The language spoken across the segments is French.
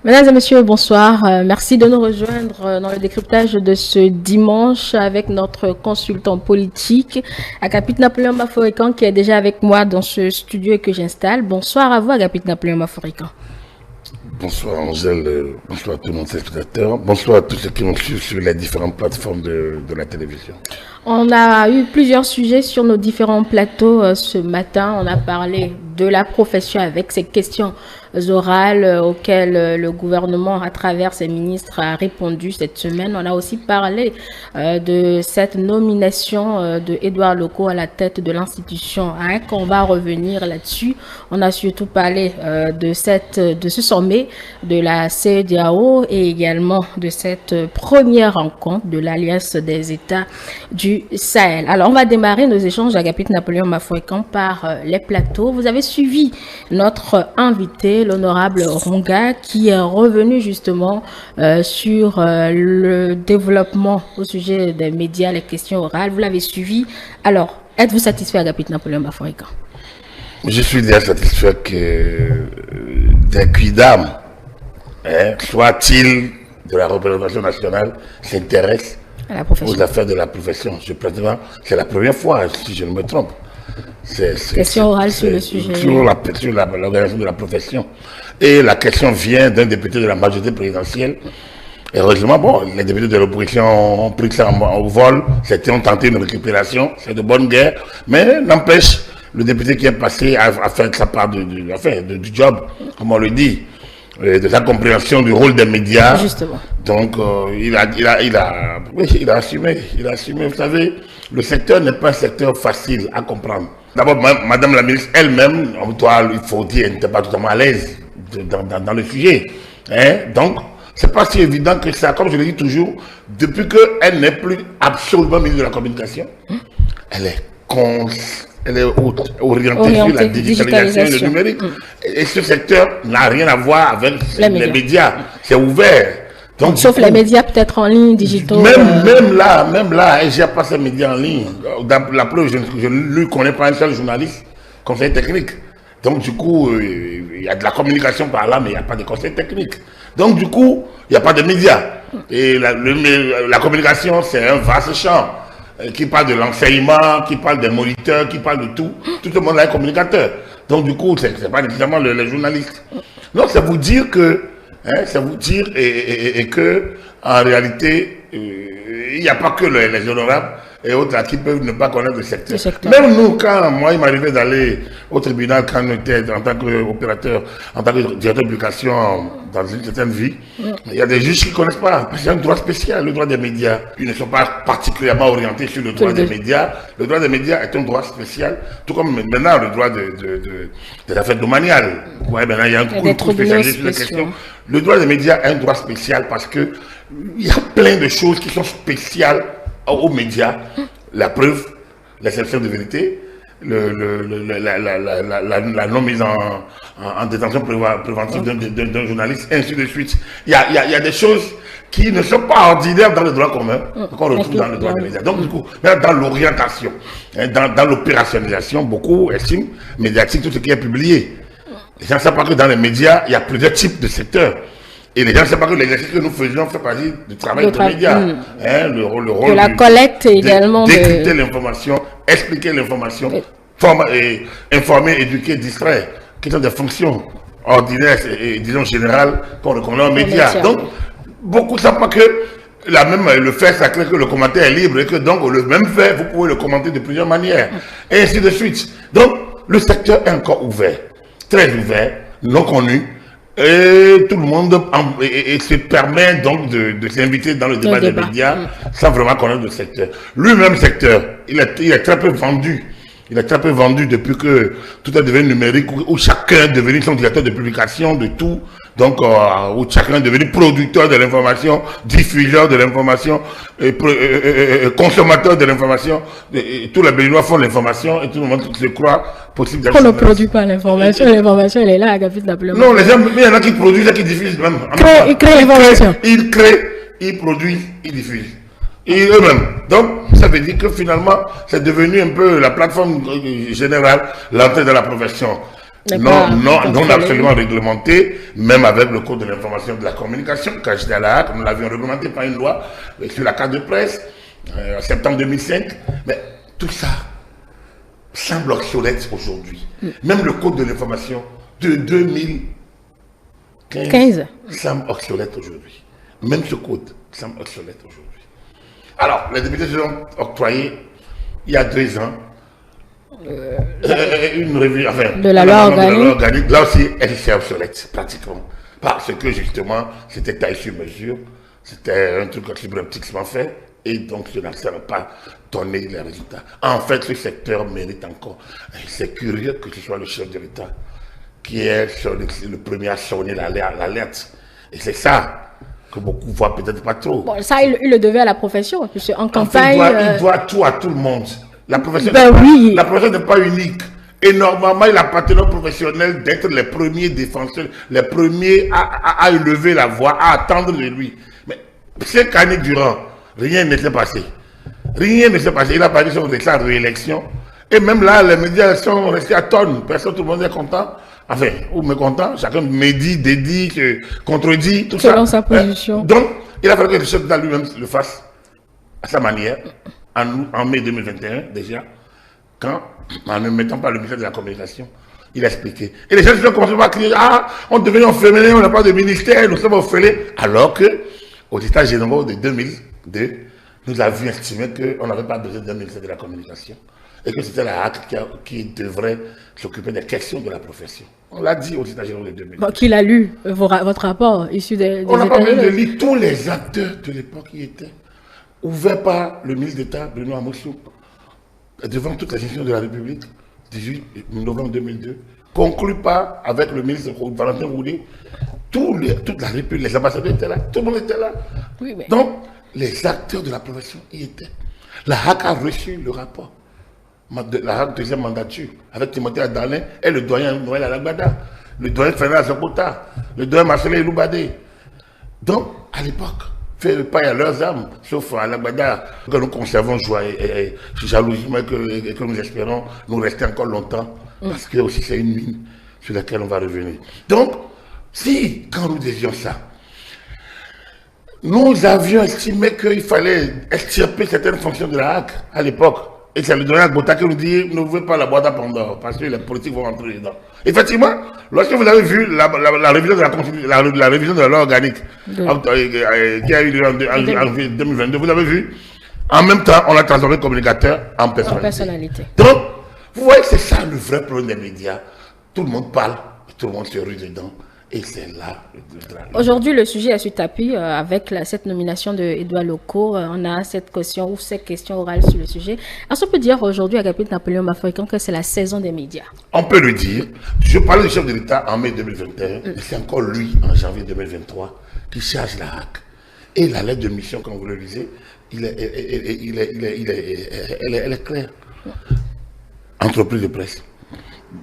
Mesdames et messieurs, bonsoir. Merci de nous rejoindre dans le décryptage de ce dimanche avec notre consultant politique, Agapit Napoléon Maforican, qui est déjà avec moi dans ce studio et que j'installe. Bonsoir à vous, Agapit Napoléon Maforican. Bonsoir Angèle, bonsoir à tous nos spectateurs, bonsoir à tous ceux qui nous suivent sur les différentes plateformes de la télévision. On a eu plusieurs sujets sur nos différents plateaux ce matin. On a parlé de la profession avec ces questions orales auxquelles le gouvernement, à travers ses ministres, a répondu cette semaine. On a aussi parlé de cette nomination de Édouard Loko à la tête de l'institution ANC. On va revenir là-dessus. On a surtout parlé de ce sommet de la CEDEAO et également de cette première rencontre de l'Alliance des États du Sahel. Alors, on va démarrer nos échanges, Agapit Napoléon Mafouekan, par les plateaux. Vous avez suivi notre invité, l'honorable Ronga, qui est revenu justement sur le développement au sujet des médias, les questions orales. Vous l'avez suivi. Alors, êtes-vous satisfait, Agapit Napoléon Mafouekan? Je suis déjà satisfait que des quidam, soit-il de la représentation nationale, s'intéressent aux affaires de la profession. C'est la première fois, si je ne me trompe. Question orale sur le sujet. Sur l'organisation de la profession. Et la question vient d'un député de la majorité présidentielle. Heureusement, bon, les députés de l'opposition ont pris ça au vol. Certains ont tenté une récupération. C'est de bonne guerre. Mais n'empêche, le député qui est passé a fait sa part du job, comme on le dit, de sa compréhension du rôle des médias. Justement. Donc, il a assumé. Vous savez, le secteur n'est pas un secteur facile à comprendre. D'abord, Madame la ministre elle-même, il faut dire, elle n'était pas totalement à l'aise dans le sujet. Donc, c'est pas si évident que ça. Comme je le dis toujours, depuis qu'elle n'est plus absolument ministre de la communication, elle est orientée sur la digitalisation et le numérique. Et ce secteur n'a rien à voir avec les médias. C'est ouvert. Donc, sauf les médias peut-être en ligne, digitaux. Même là, elle gère pas ces médias en ligne. La preuve, je ne lui connais pas un seul journaliste, conseiller technique. Donc du coup, il y a de la communication par là, mais il n'y a pas de conseil technique. Donc du coup, il n'y a pas de médias. Et la communication, c'est un vaste champ qui parle de l'enseignement, qui parle des moniteurs, qui parle de tout. Tout le monde est communicateur. Donc du coup, c'est pas nécessairement les journalistes. Non, c'est vous dire que, et que, en réalité, il n'y a pas que les honorables et autres là, qui peuvent ne pas connaître le secteur. Même nous, quand moi, il m'arrivait d'aller au tribunal quand on était en tant qu'opérateur, en tant que directeur de publication dans une certaine vie, il y a des juges qui ne connaissent pas. C'est un droit spécial, le droit des médias. Ils ne sont pas particulièrement orientés sur le droit des médias. Le droit des médias est un droit spécial, tout comme maintenant le droit des affaires domaniales. Ouais, maintenant, il y a un cours spécialisé sur la question. Le droit des médias est un droit spécial parce que il y a plein de choses qui sont spéciales aux médias. La preuve, l'exception de vérité, la non-mise en détention préventive d'un journaliste, ainsi de suite. Il y a des choses qui ne sont pas ordinaires dans le droit commun, qu'on retrouve dans le droit des médias. Donc, du coup, dans l'orientation, dans l'opérationnalisation, beaucoup estiment médiatique tout ce qui est publié. Les gens ne savent pas que dans les médias, il y a plusieurs types de secteurs. Et les gens ne savent pas que l'exercice que nous faisions fait partie du travail des médias. Le rôle de la collecte également. Décrypter l'information, expliquer l'information, informer, éduquer, distraire, qui sont des fonctions ordinaires et disons générales qu'on reconnaît aux médias. Donc, beaucoup ne savent pas que le fait sacré que le commentaire est libre et que donc le même fait, vous pouvez le commenter de plusieurs manières. Et ainsi de suite. Donc, le secteur est encore ouvert, très ouvert, non connu. Et tout le monde se permet donc de s'inviter dans le débat des médias sans vraiment connaître le secteur. Lui-même, secteur, il est très peu vendu. Il est très peu vendu depuis que tout est devenu numérique, où chacun est devenu son directeur de publication, de tout. Donc, où chacun est devenu producteur de l'information, diffuseur de l'information, consommateur de l'information. Tous les Béninois font l'information et tout le monde se croit possible. On ne produit pas l'information, l'information elle est là, Agapit Napoléon. Non, les gens, mais il y en a qui produisent et qui diffusent même. Ils créent l'information. Ils créent, ils produisent, ils diffusent. Et eux-mêmes. Donc, ça veut dire que finalement, c'est devenu un peu la plateforme générale, l'entrée de la profession. Non absolument réglementé, même avec le code de l'information et de la communication. Quand j'étais à la HAC, nous l'avions réglementé par une loi sur la carte de presse en septembre 2005. Mais tout ça semble obsolète aujourd'hui. Même le code de l'information de 2015 semble obsolète aujourd'hui. Même ce code semble obsolète aujourd'hui. Alors, les députés ont octroyé, il y a 2 ans, une revue, enfin, de la loi organique. Là aussi, elle s'est obsolète, pratiquement. Parce que, justement, c'était taille sur mesure, c'était un truc subrepticement fait, et donc, cela n'a pas donné les résultats. En fait, ce secteur mérite encore. C'est curieux que ce soit le chef de l'État qui est le premier à sonner l'alerte. Et c'est ça que beaucoup voient peut-être pas trop. Bon, ça, il le devait à la profession, puisque en campagne... Il doit tout à tout le monde. La profession n'est pas unique. Et normalement, il appartient aux professionnels d'être les premiers défenseurs, les premiers à élever la voix, à attendre de lui. Mais 5 années durant, rien ne s'est passé. Rien ne s'est passé. Il a parlé sur sa réélection. Et même là, les médias sont restés à tonnes. Personne, tout le monde est content. Enfin, ou mécontent. Chacun médit, dédie, contredit, tout ça. Selon sa position. Donc, il a fallu que le chef d'État lui-même le fasse à sa manière, en mai 2021 déjà, en ne mettant pas le ministère de la Communication, il a expliqué. Et les gens ont commencé à crier, ah, on devient orphelin, on n'a pas de ministère, nous sommes orphelins. Alors que, aux États généraux de 2002, nous avions estimé qu'on n'avait pas besoin d'un ministère de la Communication et que c'était la HAC qui devrait s'occuper des questions de la profession. On l'a dit aux États généraux de 2002. Bon, qu'il a lu votre rapport issu des on n'a pas besoin de États-Unis. lire tous les acteurs de l'époque qui étaient ouverts par le ministre d'État, Benoît Hamoussou, devant toute la gestion de la République, 18 novembre 2002, conclu par, avec le ministre Valentin Roulet, toute la République, les ambassadeurs étaient là, tout le monde était là. Oui, mais... Donc, les acteurs de la profession y étaient. La HAC a reçu le rapport, la HAC deuxième mandature, avec Timothée Adalin et le doyen Noël Alagbada, le doyen Fernand Zapota, le doyen Marcelin Eloubadé. Donc, à l'époque, fait pas à leurs âmes, sauf à Alagbada, que nous conservons joie et jalousie, et que nous espérons nous rester encore longtemps, parce que aussi c'est une mine sur laquelle on va revenir. Donc, si, quand nous disions ça, nous avions estimé qu'il fallait extirper certaines fonctions de la HAC à l'époque. Et c'est le doyen Gbota qui nous dit ne ouvrez pas la boîte à Pandore parce que les politiques vont rentrer dedans. Effectivement, lorsque vous avez vu la révision de la révision de la loi organique qui a eu lieu en 2022, vous avez vu, en même temps, on a transformé le communicateur en personnalité. Donc, vous voyez que c'est ça le vrai problème des médias. Tout le monde parle, tout le monde se rue dedans. Et c'est là le drame. Aujourd'hui, le sujet est sur tapis avec cette nomination d'Edouard Loko. On a cette question ou ces questions orales sur le sujet. Est-ce qu'on peut dire aujourd'hui à Agapit Napoléon Mafrican que c'est la saison des médias? On peut le dire. Je parlais du chef de l'État en mai 2021. Et c'est encore lui, en janvier 2023, qui charge la HAC. Et la lettre de mission, quand vous le lisez, elle est claire. Entreprise de presse.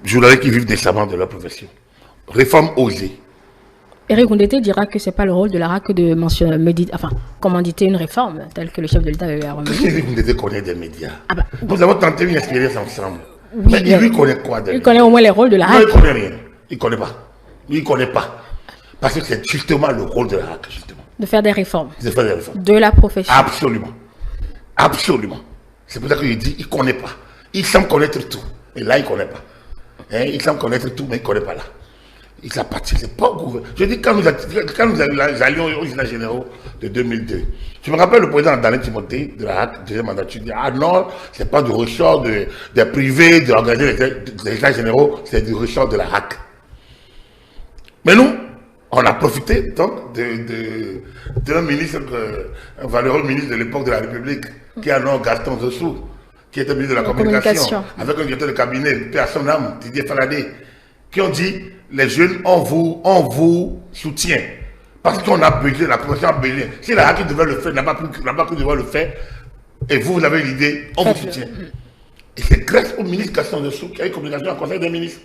Journalistes qui vivent décemment de leur profession. Réforme osée. Eric Ondete dira que ce n'est pas le rôle de la RAC de commanditer une réforme telle que le chef de l'État avait remis. Eric Ondete connaît des médias. Nous avons tenté une expérience ensemble. Oui, mais il lui connaît quoi? Il connaît au moins les rôles de la RAC. Non, il ne connaît rien. Il ne connaît pas. Il ne connaît pas. Parce que c'est justement le rôle de la RAC, justement. De faire des réformes. De faire des réformes. De la profession. Absolument. Absolument. C'est pour ça qu'il dit qu'il ne connaît pas. Il semble connaître tout. Et là, il ne connaît pas. Hein? Il semble connaître tout, mais il ne connaît pas là. Il s'appartient, c'est pas au gouvernement. Je dis, quand nous allions aux États généraux de 2002, je me rappelle le président Daniel Timothée de la HAC, deuxième mandature, dit, ah non, c'est pas du ressort des privés d'organiser les États généraux, c'est du ressort de la HAC. Mais nous, on a profité donc d'un ministre, un valeureux ministre de l'époque de la République, qui a nom Gaston Zossou, qui était ministre de la communication, avec un directeur de cabinet, paix à son âme, Didier Faladé, qui ont dit, les jeunes, on vous soutient. Parce qu'on a besoin, la profession a besoin. Si la HAC devait le faire, n'a pas pu devoir le faire, et vous avez l'idée, on vous soutient. Et c'est grâce au ministre Gaston Zossou qui a eu communication au Conseil des ministres.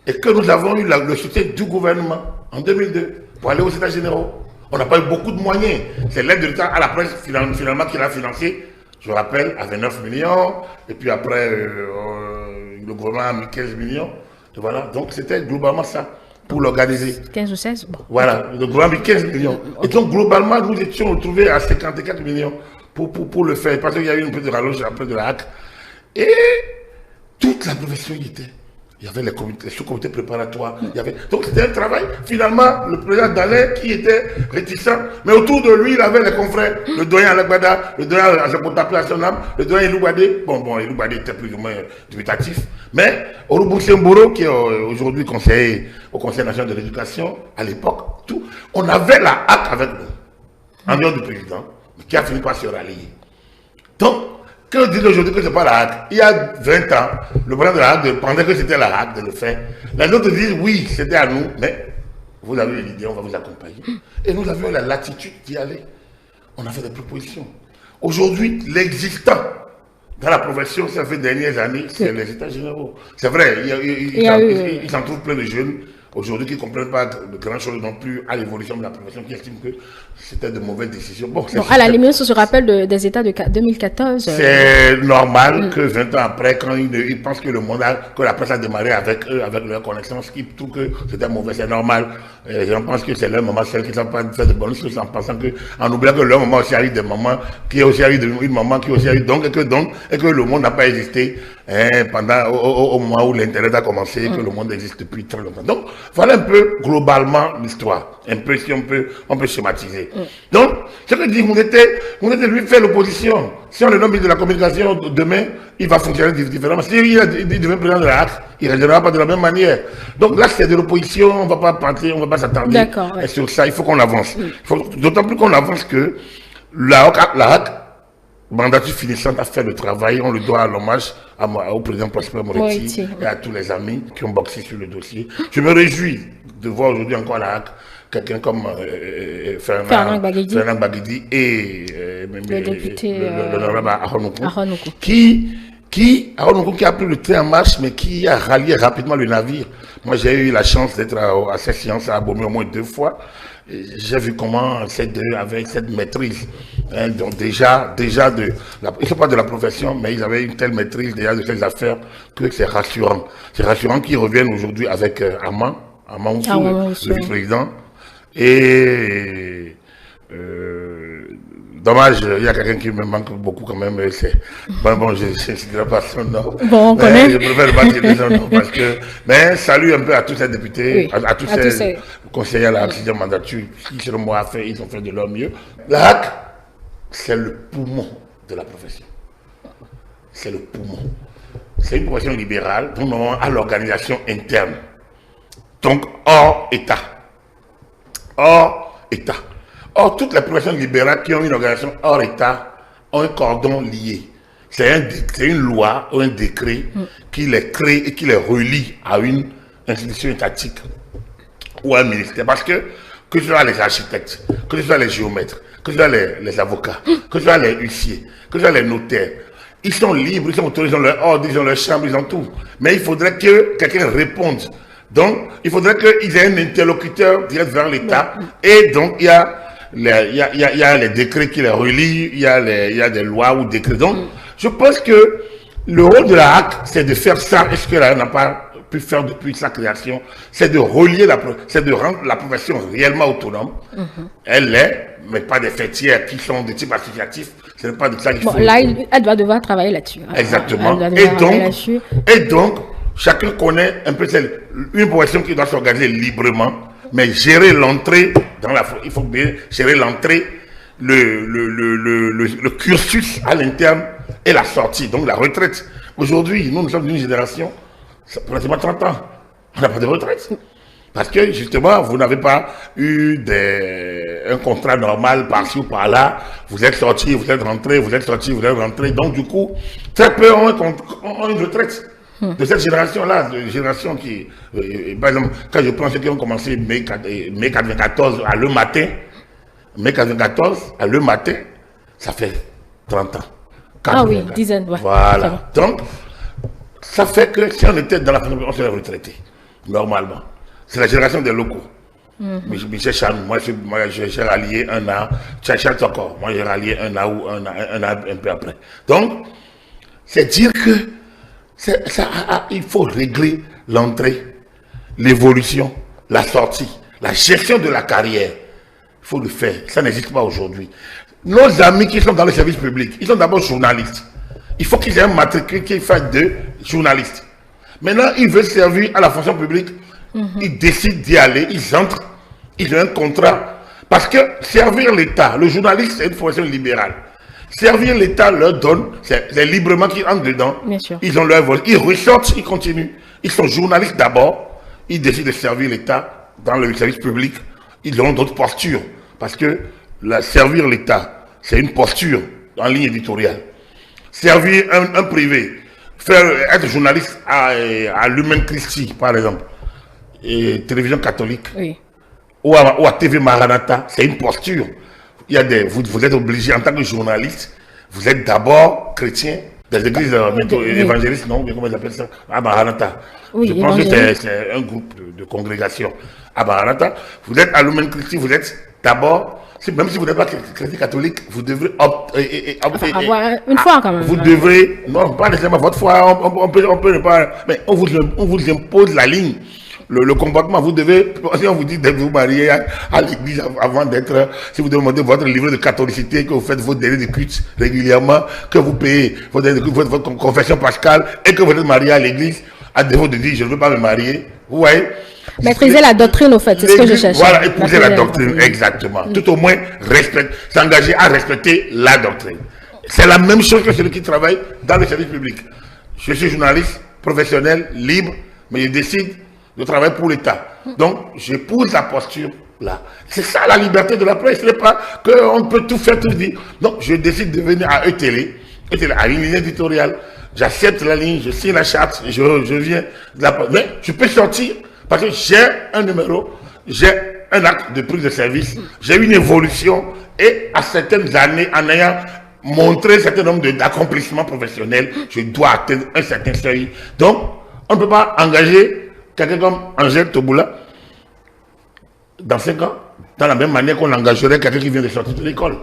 Et que nous avons eu le soutien du gouvernement en 2002 pour aller aux États généraux. On n'a pas eu beaucoup de moyens. C'est l'aide de l'État à la presse finalement qui l'a financé. Je me rappelle, à 29 millions. Et puis après, le gouvernement a mis 15 millions. Voilà, donc c'était globalement ça pour l'organiser. 15 ou 16, bon. Voilà, donc globalement 15 millions. Et donc globalement, nous étions retrouvés à 54 millions pour le faire, parce qu'il y a eu un peu de rallonge après de la hack. Et toute la profession y était. Il y avait les sous-comités préparatoires. Il y avait... Donc c'était un travail. Finalement, le président Dalin qui était réticent, mais autour de lui, il avait les confrères. Le doyen Alagbada, le doyen Azapotapé Assonam, le doyen Eloubadé. Bon, Eloubadé était plus ou moins dubitatif. Mais Oroubou Semboro, qui est aujourd'hui conseiller au Conseil national de l'éducation, à l'époque, tout, on avait la hack avec nous, en dehors du président, qui a fini par se rallier. Donc, quand on dit aujourd'hui que ce n'est pas la hack, il y a 20 ans, le président de la hack pensait que c'était la hack de le faire. Les autres disent oui, c'était à nous, mais vous avez l'idée, on va vous accompagner. Et nous avions la latitude d'y aller. On a fait des propositions. Aujourd'hui, l'existant dans la profession, ces 20 dernières années, c'est les états généraux. C'est vrai, il s'en trouve plein de jeunes aujourd'hui qui ne comprennent pas de grand chose non plus à l'évolution de la profession, qui estiment que c'était de mauvaises décisions. Bon, donc, à la limite, on se rappelle des états de 2014. C'est normal que 20 ans après, quand ils pensent que le monde que la presse a démarré avec eux, avec leur connaissance, qu'ils trouvent que c'était mauvais, c'est normal. Les gens pensent que c'est leur maman, celle qui ne savent pas faire de bonnes choses en pensant que, en oubliant que leur maman aussi arrive des mamans, qui aussi arrive une maman, qui aussi arrive donc, et que le monde n'a pas existé pendant, au moment où l'Internet a commencé, que le monde existe depuis très longtemps. Donc, voilà un peu globalement l'histoire. Un peu, si on peut schématiser. Donc, ce que je dis, vous êtes lui faire l'opposition. Si on le nomme ministre de la communication demain, il va fonctionner différemment. Si il devient président de la HAC, il ne réagira pas de la même manière. Donc là, c'est de l'opposition, on ne va pas partir, on ne va pas s'attarder. Ouais. Et sur ça, il faut qu'on avance. D'autant plus qu'on avance que la HAC, mandature finissante, a fait le travail. On le doit à l'hommage au président Prosper Moretti et à tous les amis qui ont boxé sur le dossier. Je me réjouis de voir aujourd'hui encore à la HAC quelqu'un comme Fernand Baguidi et le député l'honorable Aronoukou, qui a pris le train en marche, mais qui a rallié rapidement le navire. Moi, j'ai eu la chance d'être à cette séance à Abomey au moins 2 fois. J'ai vu comment ces deux, avec cette maîtrise, donc déjà ils ne sont pas de la profession, mais ils avaient une telle maîtrise déjà de ces affaires que c'est rassurant. C'est rassurant qu'ils reviennent aujourd'hui avec Armand Oussou, le vice-président. Et dommage, il y a quelqu'un qui me manque beaucoup quand même. Bon, je ne dirai pas son nom. Bon, on connaît. Je préfère ne pas dire son nom parce que. Mais salut un peu à tous ces députés, à tous ces conseillers à la sixième mandature qui, selon moi, ils ont fait de leur mieux. La HAC, c'est le poumon de la profession. C'est le poumon. C'est une profession libérale dont on a l'organisation interne. Donc, hors État. Or, toutes les professions libérales qui ont une organisation hors État ont un cordon lié. C'est une loi ou un décret qui les crée et qui les relie à une institution étatique ou à un ministère. Parce que ce soit les architectes, que ce soit les géomètres, que ce soit les avocats, que ce soit les huissiers, que ce soit les notaires, ils sont libres, ils sont autorisés, ils ont leur ordre, ils ont leur chambre, ils ont tout. Mais il faudrait que quelqu'un réponde. Donc, il faudrait qu'ils aient un interlocuteur direct vers l'État. Et donc, il y a les décrets qui les relient, il y a des lois ou décrets. Donc, je pense que le rôle de la HAC, c'est de faire ça. Et ce que la HAC n'a pas pu faire depuis sa création, c'est de relier c'est de rendre la profession réellement autonome. Elle l'est, mais pas des fêtières qui sont de type associatif. Ce n'est pas de ça qu'il faut. Là, elle doit devoir travailler là-dessus. Exactement. Et donc, chacun connaît un peu une profession qui doit s'organiser librement, mais gérer l'entrée il faut bien gérer l'entrée, le cursus à l'interne et la sortie, donc la retraite. Aujourd'hui, nous sommes d'une génération, pratiquement 30 ans, on n'a pas de retraite. Parce que justement, vous n'avez pas eu un contrat normal par-ci ou par-là, vous êtes sorti, vous êtes rentré, vous êtes sorti, vous êtes rentré, donc du coup, très peu ont une retraite. De cette génération-là, de génération qui, par exemple, quand je prends ceux qui ont commencé mai 94 à le matin, ça fait 30 ans. Ah oui, dizaine, ouais. Voilà. Donc, ça fait que si on était dans la famille, on serait retraité, normalement. C'est la génération des locaux. Michel Chan, moi j'ai rallié un an, Tchachat encore, moi j'ai rallié un an ou un an un peu après. Donc, c'est dire que il faut régler l'entrée, l'évolution, la sortie, la gestion de la carrière. Il faut le faire. Ça n'existe pas aujourd'hui. Nos amis qui sont dans le service public, ils sont d'abord journalistes. Il faut qu'ils aient un matricule qui fasse de journalistes. Maintenant, ils veulent servir à la fonction publique. Ils décident d'y aller, ils entrent, ils ont un contrat. Parce que servir l'État, le journaliste, c'est une fonction libérale. Servir l'État leur donne, c'est librement qu'ils entrent dedans. Bien sûr. Ils ont leur vol, ils ressortent, ils continuent. Ils sont journalistes d'abord, ils décident de servir l'État dans le service public. Ils ont d'autres postures. Parce que servir l'État, c'est une posture en ligne éditoriale. Servir un privé, être journaliste à l'Humain Christi, par exemple, et télévision catholique, Oui. ou à TV Maranatha, c'est une posture. Il y a vous êtes obligé, en tant que journaliste, vous êtes d'abord chrétien, des églises évangélistes, non? Comment ils appellent ça? À Maranatha. Oui, je pense que c'est un groupe de congrégation. À Maranatha, vous êtes à l'Humain Christi, vous êtes d'abord, même si vous n'êtes pas chrétien catholique, vous devrez avoir une foi quand même. Vous devrez, non, pas nécessairement votre foi, on peut ne pas, mais on vous impose la ligne. Le comportement, vous devez, si on vous dit de vous marier à l'église avant d'être, si vous demandez votre livret de catholicité, que vous faites vos délais de culte régulièrement, que vous payez votre confession pascale et que vous êtes marié à l'église, à défaut de dire je ne veux pas me marier, vous voyez. Maîtriser la doctrine, au fait, c'est ce que je cherche. Voilà, épouser la doctrine, exactement. Tout au moins, s'engager à respecter la doctrine. C'est la même chose que celui qui travaille dans le service public. Je suis journaliste, professionnel, libre, mais je décide de travailler pour l'État. Donc, j'épouse la posture là. C'est ça la liberté de la presse. Ce n'est pas qu'on peut tout faire, tout dire. Donc, je décide de venir à ETélé, à une ligne éditoriale. J'accepte la ligne, je signe la charte, je viens de la presse. Mais je peux sortir parce que j'ai un numéro, j'ai un acte de prise de service, j'ai une évolution et à certaines années, en ayant montré un certain nombre d'accomplissements professionnels, je dois atteindre un certain seuil. Donc, on ne peut pas engager quelqu'un comme Angèle Toboula, dans 5 ans, dans la même manière qu'on engagerait quelqu'un qui vient de sortir de l'école.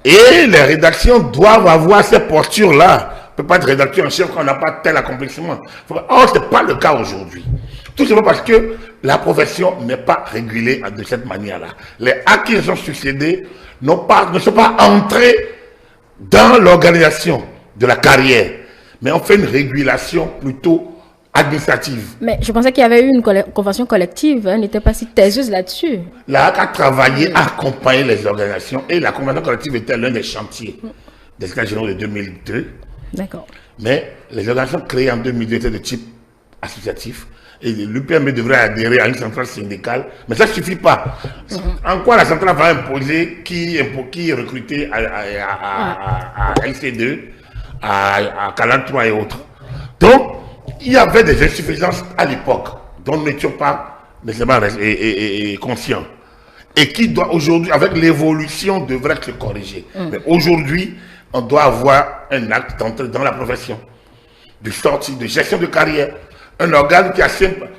Et les rédactions doivent avoir ces postures-là. On ne peut pas être rédacteur en chef quand on n'a pas tel accomplissement. Or, ce n'est pas le cas aujourd'hui. Tout simplement parce que la profession n'est pas régulée de cette manière-là. Les actes qui ont succédé ne sont pas entrés dans l'organisation de la carrière, mais on fait une régulation plutôt administrative. Mais je pensais qu'il y avait eu une convention collective, elle n'était pas si taiseuse là-dessus. La HAC a travaillé à accompagner les organisations et la convention collective était l'un des chantiers des États généraux de 2002. D'accord. Mais les organisations créées en 2002 étaient de type associatif et l'UPMB devrait adhérer à une centrale syndicale, mais ça ne suffit pas. En quoi la centrale va imposer qui est recruté à LC2, à Canal 3 et autres. Donc, il y avait des insuffisances à l'époque dont nous n'étions pas nécessairement conscients et qui doit aujourd'hui, avec l'évolution, devrait se corriger. Mais aujourd'hui, on doit avoir un acte d'entrée dans la profession, de sortie, de gestion de carrière. Un organe qui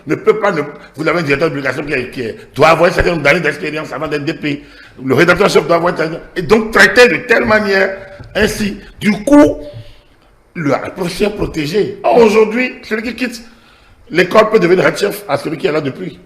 ne peut pas, vous avez un directeur de publication qui doit avoir un certain nombre d'années d'expérience avant d'être DP. Le rédacteur chef doit avoir et donc traiter de telle manière, ainsi. Du coup, la profession est protégée. Aujourd'hui, celui qui quitte l'école peut devenir head chef à celui qui est là depuis.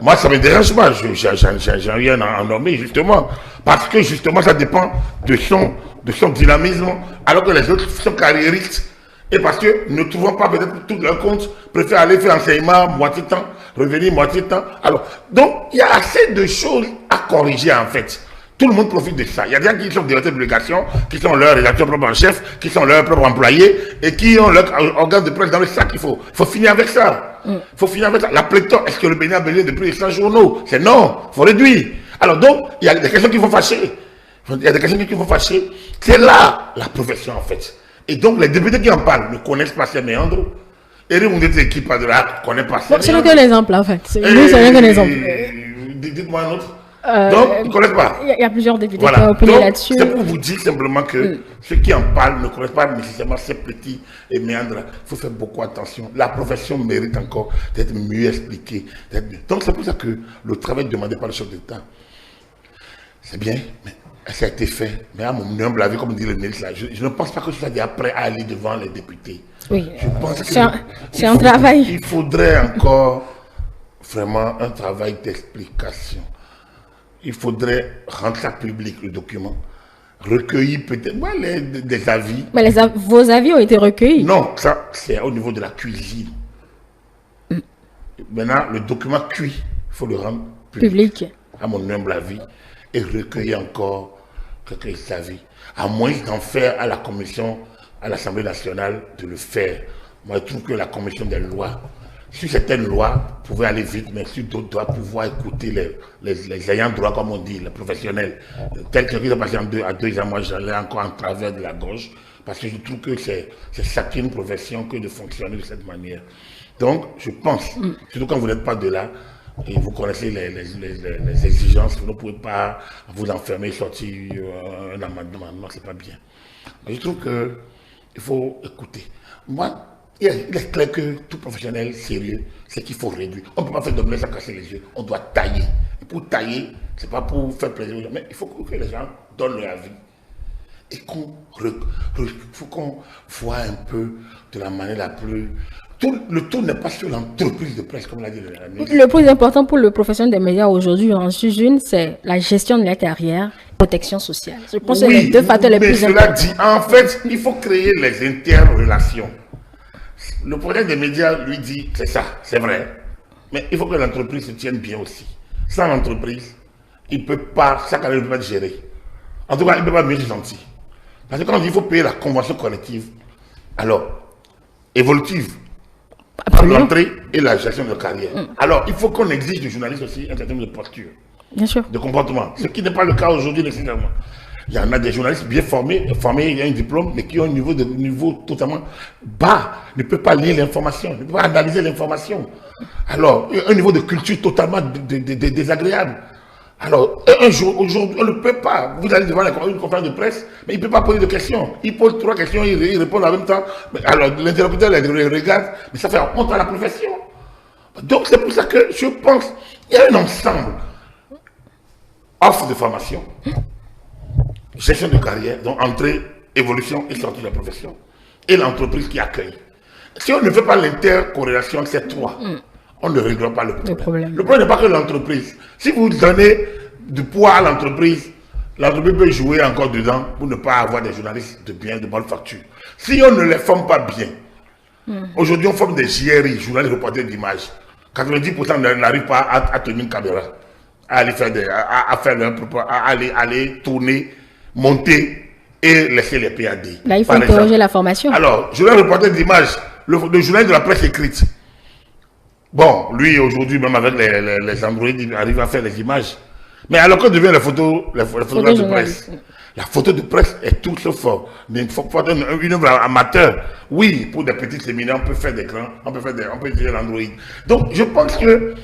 Moi, ça ne me dérange pas. J'ai rien à en nommer, justement. Parce que, justement, ça dépend de son dynamisme, alors que les autres sont carriéristes. Et parce que ne trouvons pas peut-être tout leur compte, préfèrent aller faire enseignement moitié temps, revenir moitié temps. Alors, donc, il y a assez de choses à corriger, en fait. Tout le monde profite de ça. Il y a des gens qui sont directeurs de publication, qui sont leurs rédacteurs propres en chef, qui sont leurs propres employés et qui ont leur organe de presse dans le sac. Il faut finir avec ça. Il faut finir avec ça. La pléthore, est-ce que le Bénin a besoin de plus de 100 journaux? C'est non. Il faut réduire. Alors donc, il y a des questions qui vont fâcher. Il y a des questions qui vont fâcher. C'est là la profession, en fait. Et donc, les députés qui en parlent ne connaissent pas ces méandres. Eric Moundete qui parle de là ne connaît pas ces méandres. C'est que l'exemple, en fait. Nous, c'est rien que l'exemple. Dites-moi un autre. Donc, ils ne connaissent pas. Il y a plusieurs députés qui ont opinion là-dessus. C'est pour vous dire simplement que ceux qui en parlent ne connaissent pas nécessairement ces petits méandres. Il faut faire beaucoup attention. La profession mérite encore d'être mieux expliquée. Donc, c'est pour ça que le travail demandé par le chef d'État, C'est bien, mais ça a été fait. Mais à mon humble avis, comme dit le ministre, là, je ne pense pas que ce soit déjà prêt à aller devant les députés. Oui, Je pense que c'est un travail. Il faudrait encore vraiment un travail d'explication. Il faudrait rendre ça public, le document. Recueillir peut-être des avis. Mais vos avis ont été recueillis. Non, ça, c'est au niveau de la cuisine. Maintenant, le document cuit, il faut le rendre public. À mon humble avis. Et recueillir encore quelques avis. À moins d'en faire à la commission, à l'Assemblée nationale, de le faire. Moi, je trouve que la commission des lois, sur certaines lois, pouvait aller vite, mais sur d'autres doit pouvoir écouter les ayants droit, comme on dit, les professionnels. Tel que qui est passé à 2 ans, moi j'allais encore en travers de la gorge, parce que je trouve que c'est sacré une profession que de fonctionner de cette manière. Donc, je pense, surtout quand vous n'êtes pas de là, et vous connaissez les exigences, vous ne pouvez pas vous enfermer, sortir un amendement, non, c'est pas bien. Mais je trouve qu'il faut écouter. Moi, il est clair que tout professionnel sérieux, c'est qu'il faut réduire. On ne peut pas faire de blé sans casser les yeux. On doit tailler. Et pour tailler, ce n'est pas pour faire plaisir aux gens, mais il faut que les gens donnent leur avis. Et faut qu'on voit un peu de la manière la plus... Le tout n'est pas sur l'entreprise de presse, comme l'a dit le ministre. Le plus important pour le professionnel des médias aujourd'hui, en Suzune, c'est la gestion de la carrière, protection sociale. Je pense que c'est les deux facteurs les plus importants. Mais cela dit, en fait, il faut créer les interrelations. Le problème des médias lui dit, c'est ça, c'est vrai. Mais il faut que l'entreprise se tienne bien aussi. Sans l'entreprise, il ne peut pas, ça ne peut pas être géré. En tout cas, il ne peut pas mieux gentil. Parce que quand on dit qu'il faut payer la convention collective, alors, évolutive, l'entrée et la gestion de carrière. Alors, il faut qu'on exige du journaliste aussi un certain nombre de postures, bien sûr, de comportement. Ce qui n'est pas le cas aujourd'hui nécessairement. Il y en a des journalistes bien formés, il y a un diplôme, mais qui ont un niveau totalement bas, ne peut pas lire l'information, ne peut pas analyser l'information. Alors, un niveau de culture totalement désagréable. Alors, un jour, aujourd'hui, on ne peut pas. Vous allez devant une conférence de presse, mais il ne peut pas poser de questions. Il pose 3 questions, il répond en même temps. Alors, l'interlocuteur les regarde, mais ça fait honte à la profession. Donc, c'est pour ça que je pense qu'il y a un ensemble. Offre de formation, gestion de carrière, donc entrée, évolution et sortie de la profession. Et l'entreprise qui accueille. Si on ne fait pas l'intercorrélation de ces 3, on ne réglera pas le problème. Le problème n'est pas que l'entreprise. Si vous donnez du poids à l'entreprise, l'entreprise peut jouer encore dedans pour ne pas avoir des journalistes de bien, de bonne facture. Si on ne les forme pas bien, aujourd'hui on forme des JRI, journalistes reporters d'image. 90% n'arrivent pas à tenir une caméra, à aller aller tourner, monter et laisser les PAD. Là, il faut interroger la formation. Alors, journaliste reporter d'image, le journaliste de la presse écrite. Bon, lui, aujourd'hui, même avec les Android, il arrive à faire les images. Mais alors que devient les photographes de presse, la photo de presse est tout sauf fort. Une œuvre amateur. Oui, pour des petits séminaires, on peut faire des grands, on peut utiliser l'Android. Donc, je pense que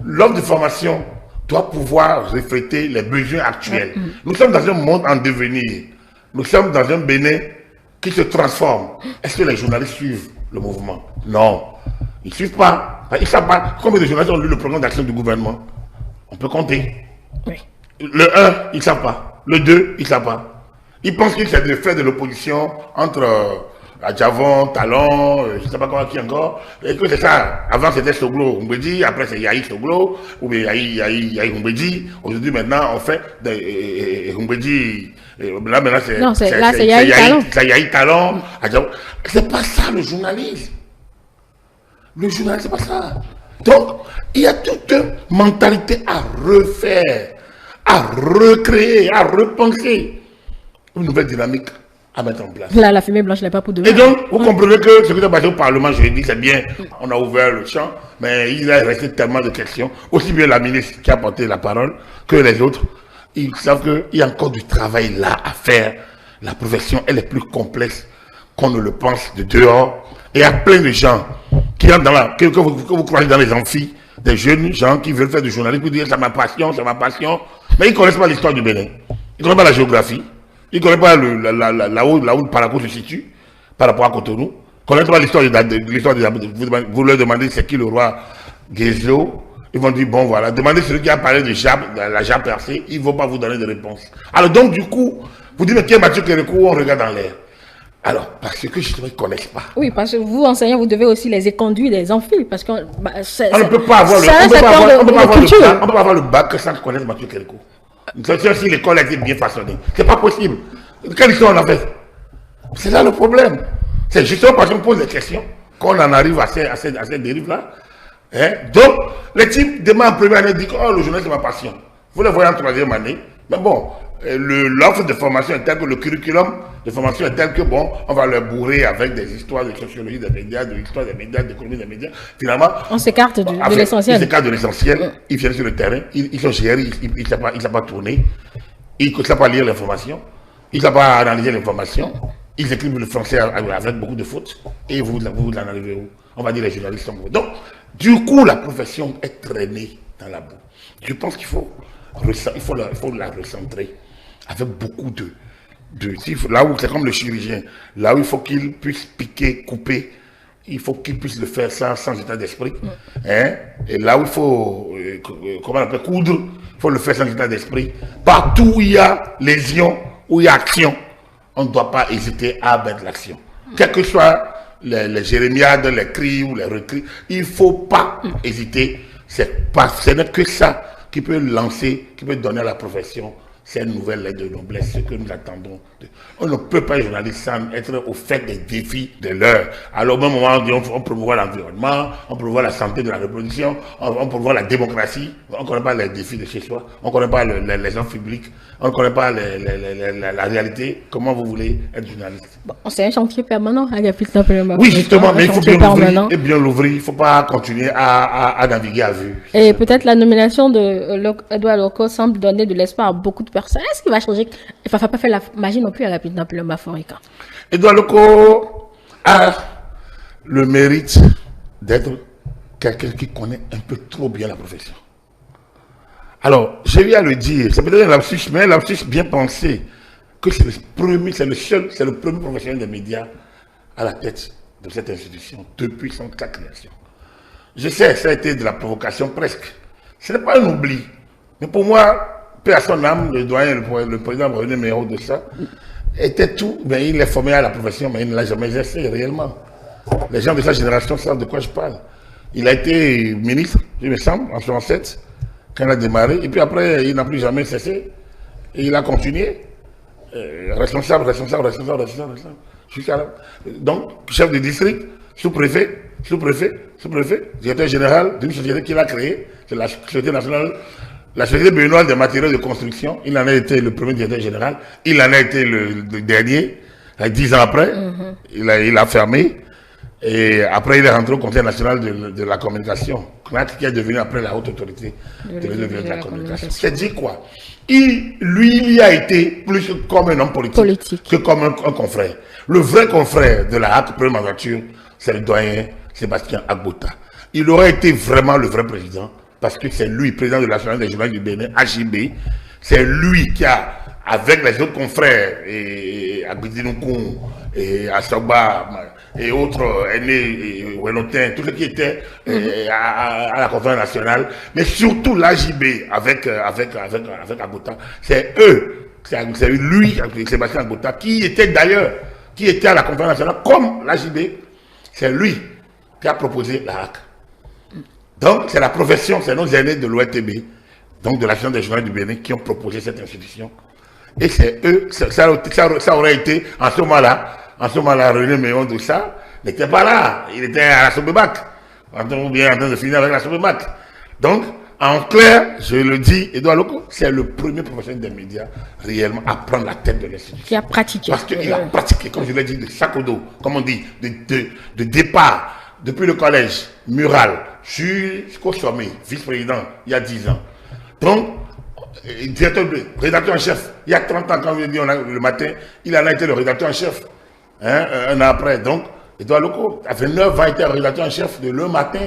l'offre de formation doit pouvoir refléter les besoins actuels. Nous sommes dans un monde en devenir. Nous sommes dans un Bénin qui se transforme. Est-ce que les journalistes suivent le mouvement? Non. Ils ne suivent pas. Ils ne savent pas combien de journalistes ont lu le programme d'action du gouvernement. On peut compter. Oui. Le 1, ils ne savent pas. Le 2, ils ne savent pas. Ils pensent qu'il s'agit de faire de l'opposition entre Adjavon, Talon, je ne sais pas comment qui encore. Et que c'est ça. Avant c'était Soglo Humbedi, après c'est Yahi Soglo, ou bien Yahi Humbedi. Aujourd'hui maintenant on fait Humbedi. Là maintenant c'est. Non, c'est Yahi Talon. C'est Yahi Talon. C'est pas ça le journalisme. Le journalisme, c'est pas ça. Donc, il y a toute une mentalité à refaire, à recréer, à repenser. Une nouvelle dynamique à mettre en place. Là, la fumée blanche n'est pas pour demain. Et donc, vous comprenez que ce qui est passé au Parlement, je l'ai dit, c'est bien, on a ouvert le champ, mais il a resté tellement de questions, aussi bien la ministre qui a porté la parole que les autres. Ils savent qu'il y a encore du travail là à faire. La profession, elle est plus complexe qu'on ne le pense de dehors. Et il y a plein de gens qui entrent dans que vous croyez dans les amphis, des jeunes gens qui veulent faire du journalisme, qui disent c'est ma passion, mais ils ne connaissent pas l'histoire du Bénin, ils ne connaissent pas la géographie, ils ne connaissent pas là où le Parakou se situe par rapport à Cotonou, ils ne connaissent pas l'histoire vous leur demandez c'est qui le roi Guézo, Ils vont dire, bon voilà, demandez celui qui a parlé de la JAP percée, ils ne vont pas vous donner de réponse. Alors donc du coup, vous dites, mais qui est Mathieu Kérékou, on regarde dans l'air. Alors, parce que justement, ils ne connaissent pas. Oui, parce que vous, enseignants, vous devez aussi les éconduire, les amphis, parce qu'on ne peut pas avoir le bac sans connaître Mathieu Kérékou. Si l'école a été bien façonnée, c'est pas possible. Quelle histoire on a fait? C'est là le problème. C'est justement parce qu'on pose des questions qu'on en arrive à ces dérives-là. Hein? Donc, les types demandent en première année, disent, oh, le journalisme c'est ma passion. Vous le voyez en troisième année. Mais bon, l'offre de formation est telle que le curriculum de formation est tel que, bon, on va leur bourrer avec des histoires de sociologie des médias, de l'histoire des médias, d'économie des médias. Finalement, on s'écarte de l'essentiel. Ils s'écartent de l'essentiel, ils viennent sur le terrain, ils sont gérés, ils ne savent pas tourner, ils ne savent pas lire l'information, ils ne savent pas analyser l'information, ils écrivent le français avec beaucoup de fautes, et vous en arrivez où? On va dire les journalistes sont mauvais. Donc, du coup, la profession est traînée dans la boue. Je pense qu'il faut la recentrer avec beaucoup là où c'est comme le chirurgien, là où il faut qu'il puisse piquer, couper, il faut qu'il puisse le faire sans état d'esprit. Hein? Et là où il faut, comment on appelle, coudre, il faut le faire sans état d'esprit. Partout où il y a lésion, où il y a action, on ne doit pas hésiter à mettre l'action. Quel que soit les jérémiades, les cris ou les recris, il ne faut pas hésiter. Ce n'est que ça qui peut lancer, qui peut donner à la profession cette nouvelle lettre de noblesse, ce que nous attendons. On ne peut pas être journaliste sans être au fait des défis de l'heure. Alors au même moment, on promouvoit l'environnement, on promouvoit la santé de la reproduction, on promouvoit la démocratie, on ne connaît pas les défis de chez soi, on ne connaît pas les gens publics, on ne connaît pas la réalité. Comment vous voulez être journaliste? Bon, c'est un chantier permanent, simplement. Oui, justement, mais il faut bien l'ouvrir, il ne faut pas continuer à naviguer à vue. Et peut-être la nomination d'Edouard Loko semble donner de l'espoir à beaucoup de personnes. Est-ce qu'il va changer? Il ne va pas faire la magie non plus à la petite Napoléon Forica. Edouard Loko a le mérite d'être quelqu'un qui connaît un peu trop bien la profession. Alors, j'ai eu à le dire, c'est peut-être un lapsus, mais un lapsus bien pensé, que c'est le premier professionnel des médias à la tête de cette institution depuis sa création. Je sais, ça a été de la provocation presque. Ce n'est pas un oubli. Mais pour moi, paix à son âme, le doyen, le président René Méro de ça, était tout, mais il est formé à la profession, mais il ne l'a jamais exercé réellement. Les gens de sa génération savent de quoi je parle. Il a été ministre, il me semble, en 67, quand il a démarré, et puis après, il n'a plus jamais cessé, et il a continué, responsable, jusqu'à là. Donc, chef de district, sous-préfet, directeur général d'une société qu'il a créée, c'est la Société nationale. La Société béninoise des matériaux de construction, il en a été le premier directeur général, il en a été le dernier, 10 ans après, il a fermé, et après il est rentré au Conseil national de la communication, qui est devenu après la haute autorité de la communication. C'est dit quoi? Il y a été plus comme un homme politique. Que comme un confrère. Le vrai confrère de la haute première mandature, c'est le doyen Sébastien Agbota. Il aurait été vraiment le vrai président, parce que c'est lui, président de l'Assemblée des journalistes du Bénin, AJB, c'est lui qui a, avec les autres confrères, et Abidinoukoum, et Assoba, et autres aînés, et Wenotin, tous ceux qui étaient à la conférence nationale, mais surtout l'AJB avec Agbota, c'est eux, c'est lui, Sébastien Agbota, qui était à la conférence nationale, comme l'AJB, c'est lui qui a proposé la HAC. Donc, c'est la profession, c'est nos aînés de l'OETB, donc de l'Association des journalistes du Bénin, qui ont proposé cette institution. Et c'est eux, ça aurait été, en ce moment-là, René Méon de ça n'était pas là. Il était à la Sobébac, en train de finir avec la Sobébac. Donc, en clair, je le dis, Edouard Loko, c'est le premier professionnel des médias réellement à prendre la tête de l'institution. Qui a pratiqué. Parce qu'il a pratiqué, comme je l'ai dit, de sac au dos, comme on dit, de départ, depuis le collège, mural, jusqu'au sommet, vice-président, il y a 10 ans. Donc, rédacteur en chef, il y a 30 ans, quand je dis le matin, il en a été le rédacteur en chef. Hein, un an après. Donc, Edouard Loko, à 29 ans, il était rédacteur en chef de Le Matin.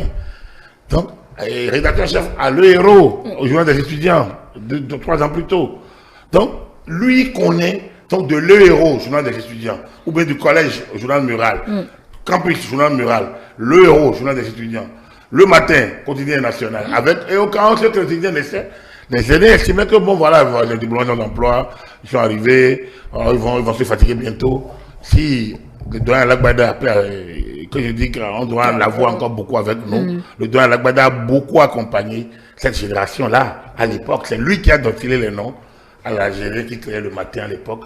Donc, rédacteur en chef à Le Héros, au journal des étudiants, 3 ans plus tôt. Donc, lui connaît donc de Le Héros, journal des étudiants, ou bien du collège, au journal mural. Campus, journal mural, Le Héros, journal des étudiants. Le matin, quotidien national. Et quand ce quotidien essaie, les aînés estimaient que bon voilà, les diplômés d'emploi, ils sont arrivés, ils vont se fatiguer bientôt. Si le doyen Lagbada, que je dis qu'on doit l'avoir encore beaucoup avec nous, le doyen Lagbada a beaucoup accompagné cette génération-là à l'époque. C'est lui qui a filé les noms à la génération qui créait le matin à l'époque.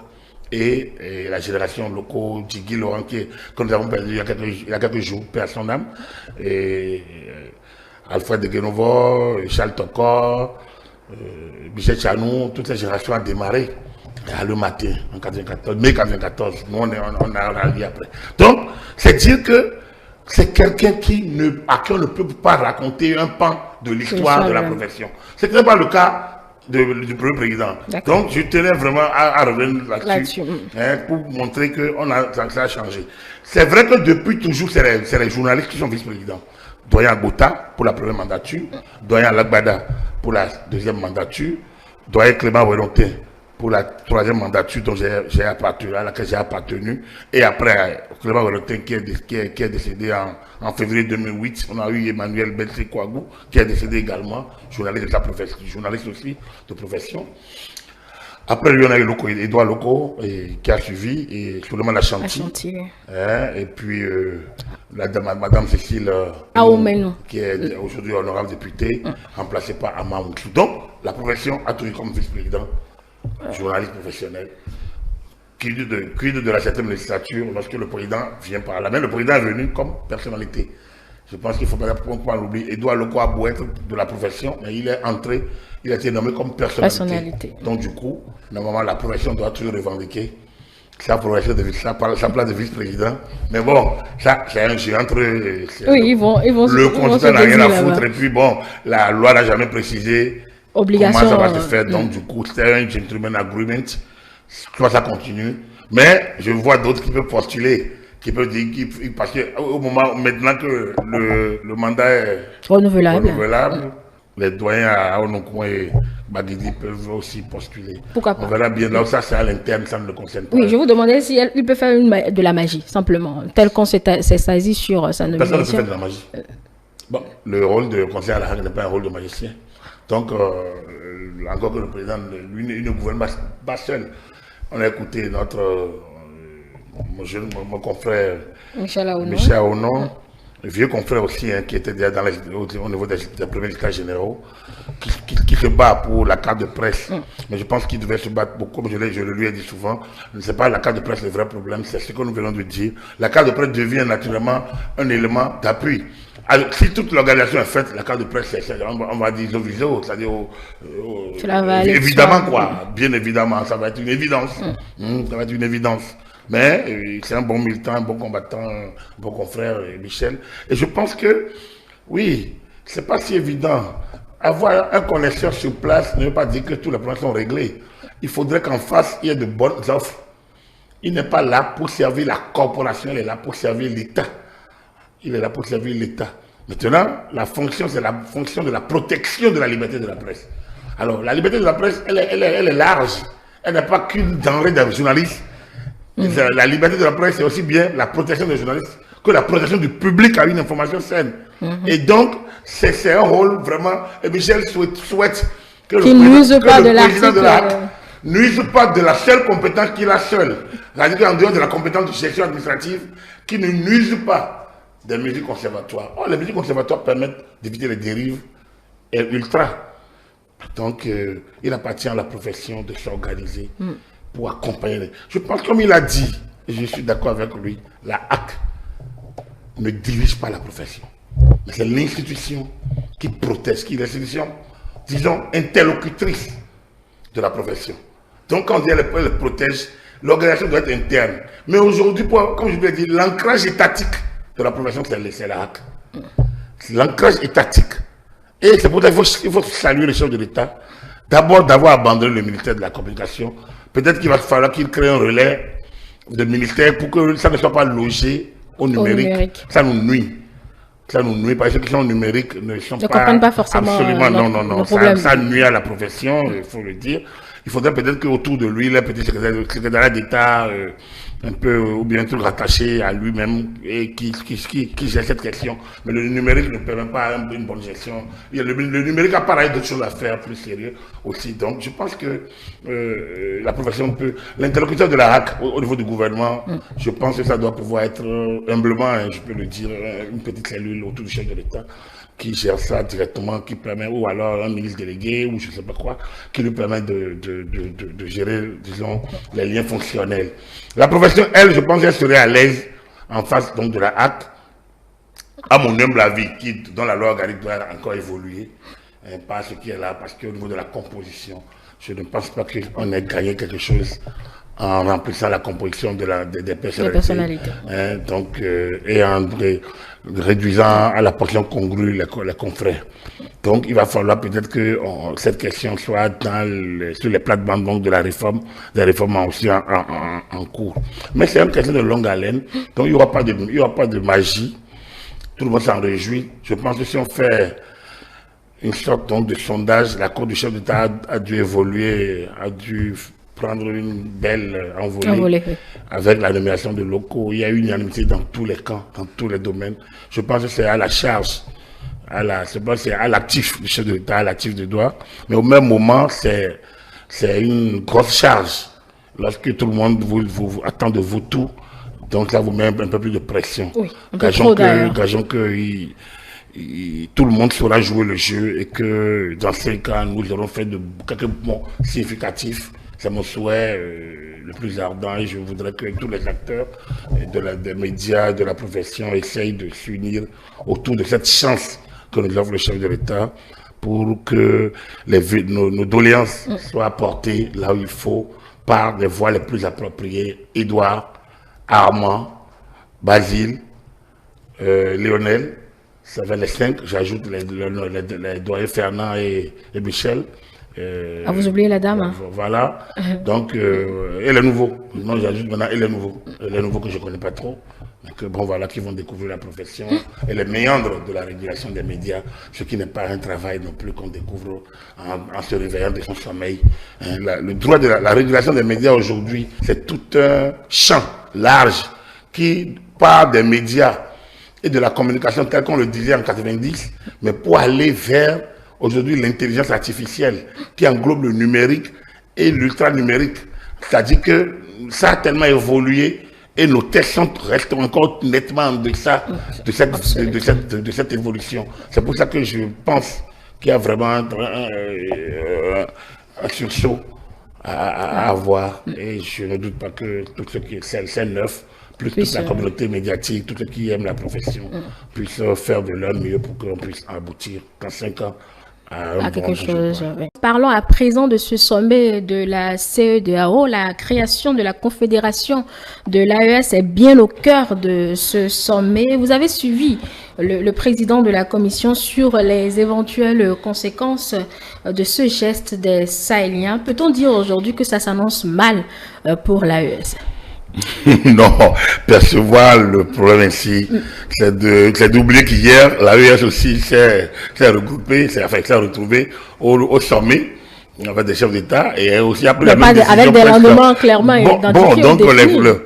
Et la génération locaux, Djigui Laurent, que nous avons perdu il y a quelques jours, perd son âme, et Alfred de Guénovo, Charles Tokor, Michel Chanou, toute cette génération a démarré le matin, en 94, mai 94, nous on a rallié après. Donc, c'est dire que c'est quelqu'un à qui on ne peut pas raconter un pan de l'histoire de la profession. Ce n'est pas le cas du premier président. Donc, je tenais vraiment à revenir là-dessus pour montrer que ça a changé. C'est vrai que depuis toujours, c'est les journalistes qui sont vice-présidents. Doyen Gota pour la première mandature, Doyen Lagbada pour la deuxième mandature, Doyen Clément Volonté pour la troisième mandature dont à laquelle j'ai appartenu. Et après, Clément Volonté qui est décédé en février 2008, on a eu Emmanuel Beltré Kouagou qui est décédé également, journaliste aussi de profession. Après, il y en a eu Edouard Loco qui a suivi, et Souleymane Lachanti. Et puis, Madame Cécile Aoumeno, qui est aujourd'hui honorable députée, remplacée par Ama Moutou. Donc, la profession a toujours comme vice-président, journaliste professionnel, qui de la 7e législature lorsque le président vient par là. Mais le président est venu comme personnalité. Je pense qu'il ne faut pas l'oublier. Edouard Loco a beau être de la profession, mais il a été nommé comme personnalité. Donc du coup, normalement, la profession doit toujours revendiquer sa place de vice-président. Mais bon, ça, c'est un jeu entre... Oui, ils vont le constituant n'a rien à foutre. Et puis bon, la loi n'a jamais précisé comment ça va se faire. Donc du coup, c'est un gentleman agreement. Soit ça continue. Mais je vois d'autres qui peuvent postuler. Qui peut dire, parce qu'au moment maintenant que le mandat est renouvelable, les doyens à Onokouan et Bagidi peuvent aussi postuler. Pourquoi pas? On verra bien. Là, ça c'est à l'interne, ça ne le concerne pas. Oui, je vous demandais si il peut faire de la magie, simplement, tel qu'on s'est saisi sur sa nomination. Personne ne peut faire de la magie. Bon, le rôle de conseiller à la Hague n'est pas un rôle de magicien. Donc, encore que le président, lui, ne gouverne pas seul. On a écouté mon confrère Michel Aonon, le vieux confrère aussi, qui était déjà au niveau des premiers états généraux, qui se bat pour la carte de presse. Mais je pense qu'il devait se battre beaucoup, comme je le lui ai dit souvent. Ce n'est pas la carte de presse le vrai problème, c'est ce que nous venons de dire. La carte de presse devient naturellement un élément d'appui. Alors, si toute l'organisation est faite, la carte de presse, on va dire viso, c'est-à-dire évidemment quoi, bien évidemment, ça va être une évidence. Ça va être une évidence. Mais c'est un bon militant, un bon combattant, un bon confrère, Michel. Et je pense que, oui, c'est pas si évident. Avoir un connaisseur sur place ne veut pas dire que tous les problèmes sont réglés. Il faudrait qu'en face, il y ait de bonnes offres. Il n'est pas là pour servir la corporation, il est là pour servir l'État. Il est là pour servir l'État. Maintenant, la fonction, c'est la fonction de la protection de la liberté de la presse. Alors, la liberté de la presse, elle est large. Elle n'est pas qu'une denrée d'un journaliste. La liberté de la presse, c'est aussi bien la protection des journalistes que la protection du public à une information saine. Et donc, c'est un rôle vraiment... Et Michel souhaite que le président de la nuise pas de la seule compétence qu'il a seul. C'est-à-dire qu'en dehors de la compétence de gestion administrative, qui ne nuise pas des mesures conservatoires. Or, les mesures conservatoires permettent d'éviter les dérives ultra. Donc, il appartient à la profession de s'organiser pour accompagner. Je pense, comme il a dit, et je suis d'accord avec lui, la HAC ne dirige pas la profession. Mais c'est l'institution qui protège, qui est l'institution, disons, interlocutrice de la profession. Donc, quand on dit elle protège, l'organisation doit être interne. Mais aujourd'hui, comme je vous l'ai dit, l'ancrage étatique de la profession, c'est la HAC. L'ancrage étatique. Et c'est pour ça qu'il faut saluer les chefs de l'État. D'abord, d'avoir abandonné le ministère de la communication. Peut-être qu'il va falloir qu'il crée un relais de ministère pour que ça ne soit pas logé au numérique. Ça nous nuit. Ça nous nuit parce que les questions numériques ne sont pas comprennent pas forcément absolument non. Ça nuit à la profession, il faut le dire. il faudrait peut-être qu'autour de lui, il y ait peut-être secrétaire d'État un peu, ou bien tout rattaché à lui-même et qui gère cette question. Mais le numérique ne permet pas une bonne gestion. Le numérique a pareil d'autres choses à faire plus sérieux aussi. Donc je pense que la profession peut, l'interlocuteur de la HAC au niveau du gouvernement, je pense que ça doit pouvoir être humblement, hein, je peux le dire, une petite cellule autour du chef de l'État qui gère ça directement, qui permet, ou alors un ministre délégué, ou je ne sais pas quoi, qui lui permet de gérer, disons, les liens fonctionnels. La profession, elle, je pense qu'elle serait à l'aise en face donc, de la HAC, à mon humble avis, dont la loi organique doit encore évoluer, hein, pas ce qui est là, parce qu'au niveau de la composition, je ne pense pas qu'on ait gagné quelque chose en remplissant la composition des personnalités. Hein, donc, et en réduisant à la portion congrue les confrères. Donc, il va falloir peut-être que cette question soit sur les plates-bandes donc, de la réforme, des réformes aussi en cours. Mais c'est une question de longue haleine, donc il n'y aura pas de magie. Tout le monde s'en réjouit. Je pense que si on fait une sorte donc, de sondage, la Cour du chef d'État a dû évoluer, a dû prendre une belle envolée avec la nomination de locaux. Il y a eu une unanimité dans tous les camps, dans tous les domaines. Je pense que c'est à la charge, c'est à l'actif du chef de l'État, à l'actif de droit. Mais au même moment, c'est une grosse charge lorsque tout le monde vous attend de vous tout. Donc ça vous met un peu plus de pression. Oui, gageons que tout le monde saura jouer le jeu et que dans ces cas, nous aurons fait de quelques mots significatifs. C'est mon souhait le plus ardent et je voudrais que tous les acteurs des médias, de la profession essayent de s'unir autour de cette chance que nous offre le chef de l'État pour que nos doléances soient portées là où il faut par les voies les plus appropriées. Édouard, Armand, Basile, Lionel, ça va les 5, j'ajoute les doyens Fernand et Michel. Vous oubliez la dame. Hein. Voilà. Donc, et les nouveaux. Non, j'ajoute maintenant et les nouveaux. Les nouveaux que je ne connais pas trop. Mais que, bon, voilà, qui vont découvrir la profession et les méandres de la régulation des médias. Ce qui n'est pas un travail non plus qu'on découvre en se réveillant de son sommeil. Hein, le droit de la régulation des médias aujourd'hui, c'est tout un champ large qui part des médias et de la communication tel qu'on le disait en 90, mais pour aller vers aujourd'hui l'intelligence artificielle qui englobe le numérique et l'ultra-numérique. C'est-à-dire que ça a tellement évolué et nos tests restent encore nettement en deçà de cette évolution. C'est pour ça que je pense qu'il y a vraiment un sursaut à avoir. Et je ne doute pas que tout ce qui est neuf, plus toute la communauté médiatique, tous ceux qui aiment la profession, puissent faire de leur mieux pour qu'on puisse aboutir dans 5 ans à quelque chose. Oui. Parlons à présent de ce sommet de la CEDEAO. La création de la Confédération de l'AES est bien au cœur de ce sommet. Vous avez suivi le président de la commission sur les éventuelles conséquences de ce geste des Sahéliens. Peut-on dire aujourd'hui que ça s'annonce mal pour l'AES? Non, percevoir le problème ici, c'est d'oublier qu'hier, l'AES aussi s'est regroupée, s'est retrouvée au sommet, avec des chefs d'État, et aussi après la même décision. Avec des lendemains clairement identifiés.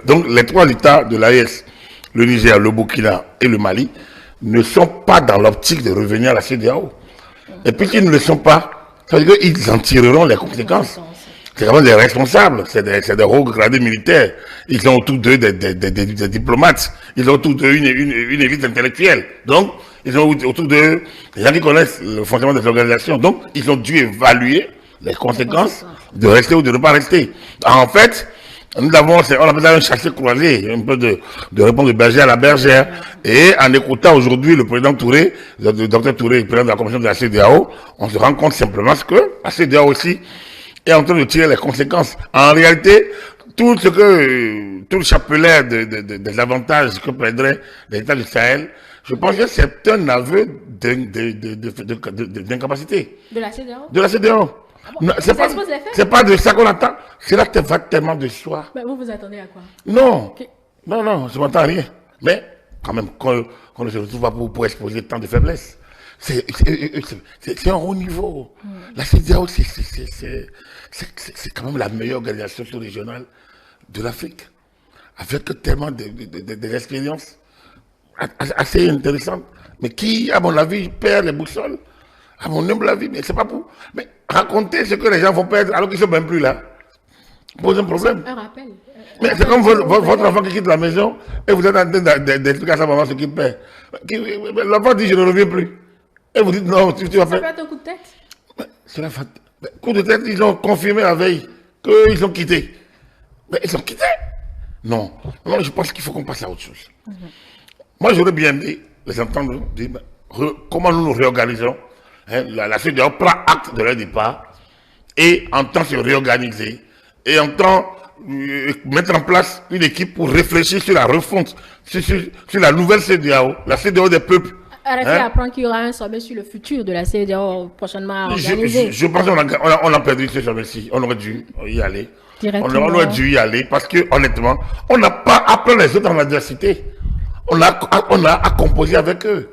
Donc les 3 États de l'AES, le Niger, le Burkina et le Mali, ne sont pas dans l'optique de revenir à la CEDEAO. Et puisqu'ils ne le sont pas, ça veut dire qu'ils en tireront les conséquences. C'est vraiment des responsables, c'est des hauts gradés militaires. Ils ont autour d'eux des diplomates, ils ont autour d'eux une élite intellectuelle. Donc, ils ont autour d'eux des gens qui connaissent le fonctionnement des organisations. Donc, ils ont dû évaluer les conséquences de rester ou de ne pas rester. En fait, on appelle ça un chassé croisé, un peu de répondre de berger à la bergère. Et en écoutant aujourd'hui le président Touré, le docteur Touré, le président de la commission de la CEDEAO, on se rend compte simplement que la CEDEAO aussi est en train de tirer les conséquences. En réalité, tout le chapelet des avantages que perdrait l'État du Sahel, je pense que c'est un aveu d'incapacité. De la CEDEAO? De la CEDEAO. Ah bon, c'est pas de ça qu'on attend. Cela te va tellement de soi. Mais vous attendez à quoi? Non. Okay. Non, je m'attends à rien. Mais, quand même, qu'on ne se retrouve pas pour exposer tant de faiblesses. C'est un haut niveau. La CEDEAO, c'est quand même la meilleure organisation sous-régionale de l'Afrique, avec tellement d'expériences assez intéressantes, mais qui, à mon avis, perd les boussoles, à mon humble avis. Mais c'est pas pour. Mais raconter ce que les gens vont perdre alors qu'ils ne sont même plus là pose un problème. Un rappel. Mais c'est comme votre enfant qui quitte la maison et vous êtes en train d'expliquer à sa maman ce qu'il perd. L'enfant dit je ne reviens plus. Et vous dites non, tu vas faire. Ça peut être un coup de tête. Cela fait. Coup de tête, ils ont confirmé la veille qu'ils ont quitté. Mais ils ont quitté. Non. Non, je pense qu'il faut qu'on passe à autre chose. Moi, j'aurais bien aimé les entendre dire comment nous nous réorganisons. Hein, la CEDEAO prend acte de leur départ et entend se réorganiser et entend mettre en place une équipe pour réfléchir sur la refonte, sur la nouvelle CEDEAO, la CEDEAO des peuples. Arrêtez d'apprendre qu'il y aura un sommet sur le futur de la CEDEAO prochainement organisé. Je pense qu'on a perdu ce sommet-ci. On aurait dû y aller. On aurait dû y aller parce que, honnêtement, on n'a pas appris les autres en adversité. On a à composer avec eux.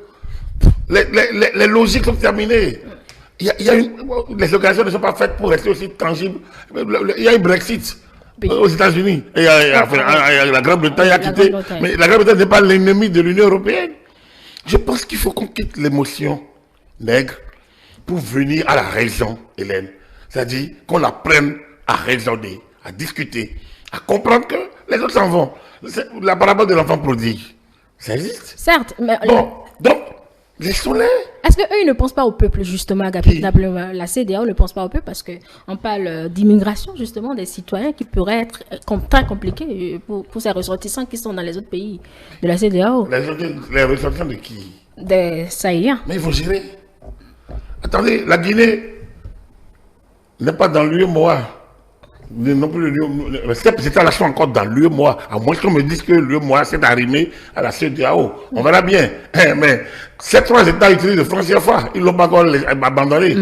Les logiques sont terminées. Les occasions ne sont pas faites pour rester aussi tangibles. Il y a eu Brexit aux États-Unis. Et la Grande-Bretagne a quitté. Mais la Grande-Bretagne n'est pas l'ennemi de l'Union européenne. Je pense qu'il faut qu'on quitte l'émotion nègre pour venir à la raison, Hélène. C'est-à-dire qu'on apprenne à raisonner, à discuter, à comprendre que les autres s'en vont. La parabole de l'enfant prodige, ça existe. Certes, mais... Bon, donc, laissons-les. Est-ce qu'eux, ils ne pensent pas au peuple, justement, Gabi? La CEDEAO ne pense pas au peuple parce qu'on parle d'immigration, justement, des citoyens qui pourraient être très compliqués pour ces ressortissants qui sont dans les autres pays de la CEDEAO. Les ressortissants de qui? Des Sahéliens. Mais ils vont gérer. Attendez, la Guinée n'est pas dans l'UEMOA. Non plus c'est états là sont encore dans l'UEMOA, à moins qu'on me dise que l'UEMOA s'est arrimé à la CEDEAO. On verra bien. Mais ces trois états utilisent le franc CFA, ils ne l'ont pas encore abandonné.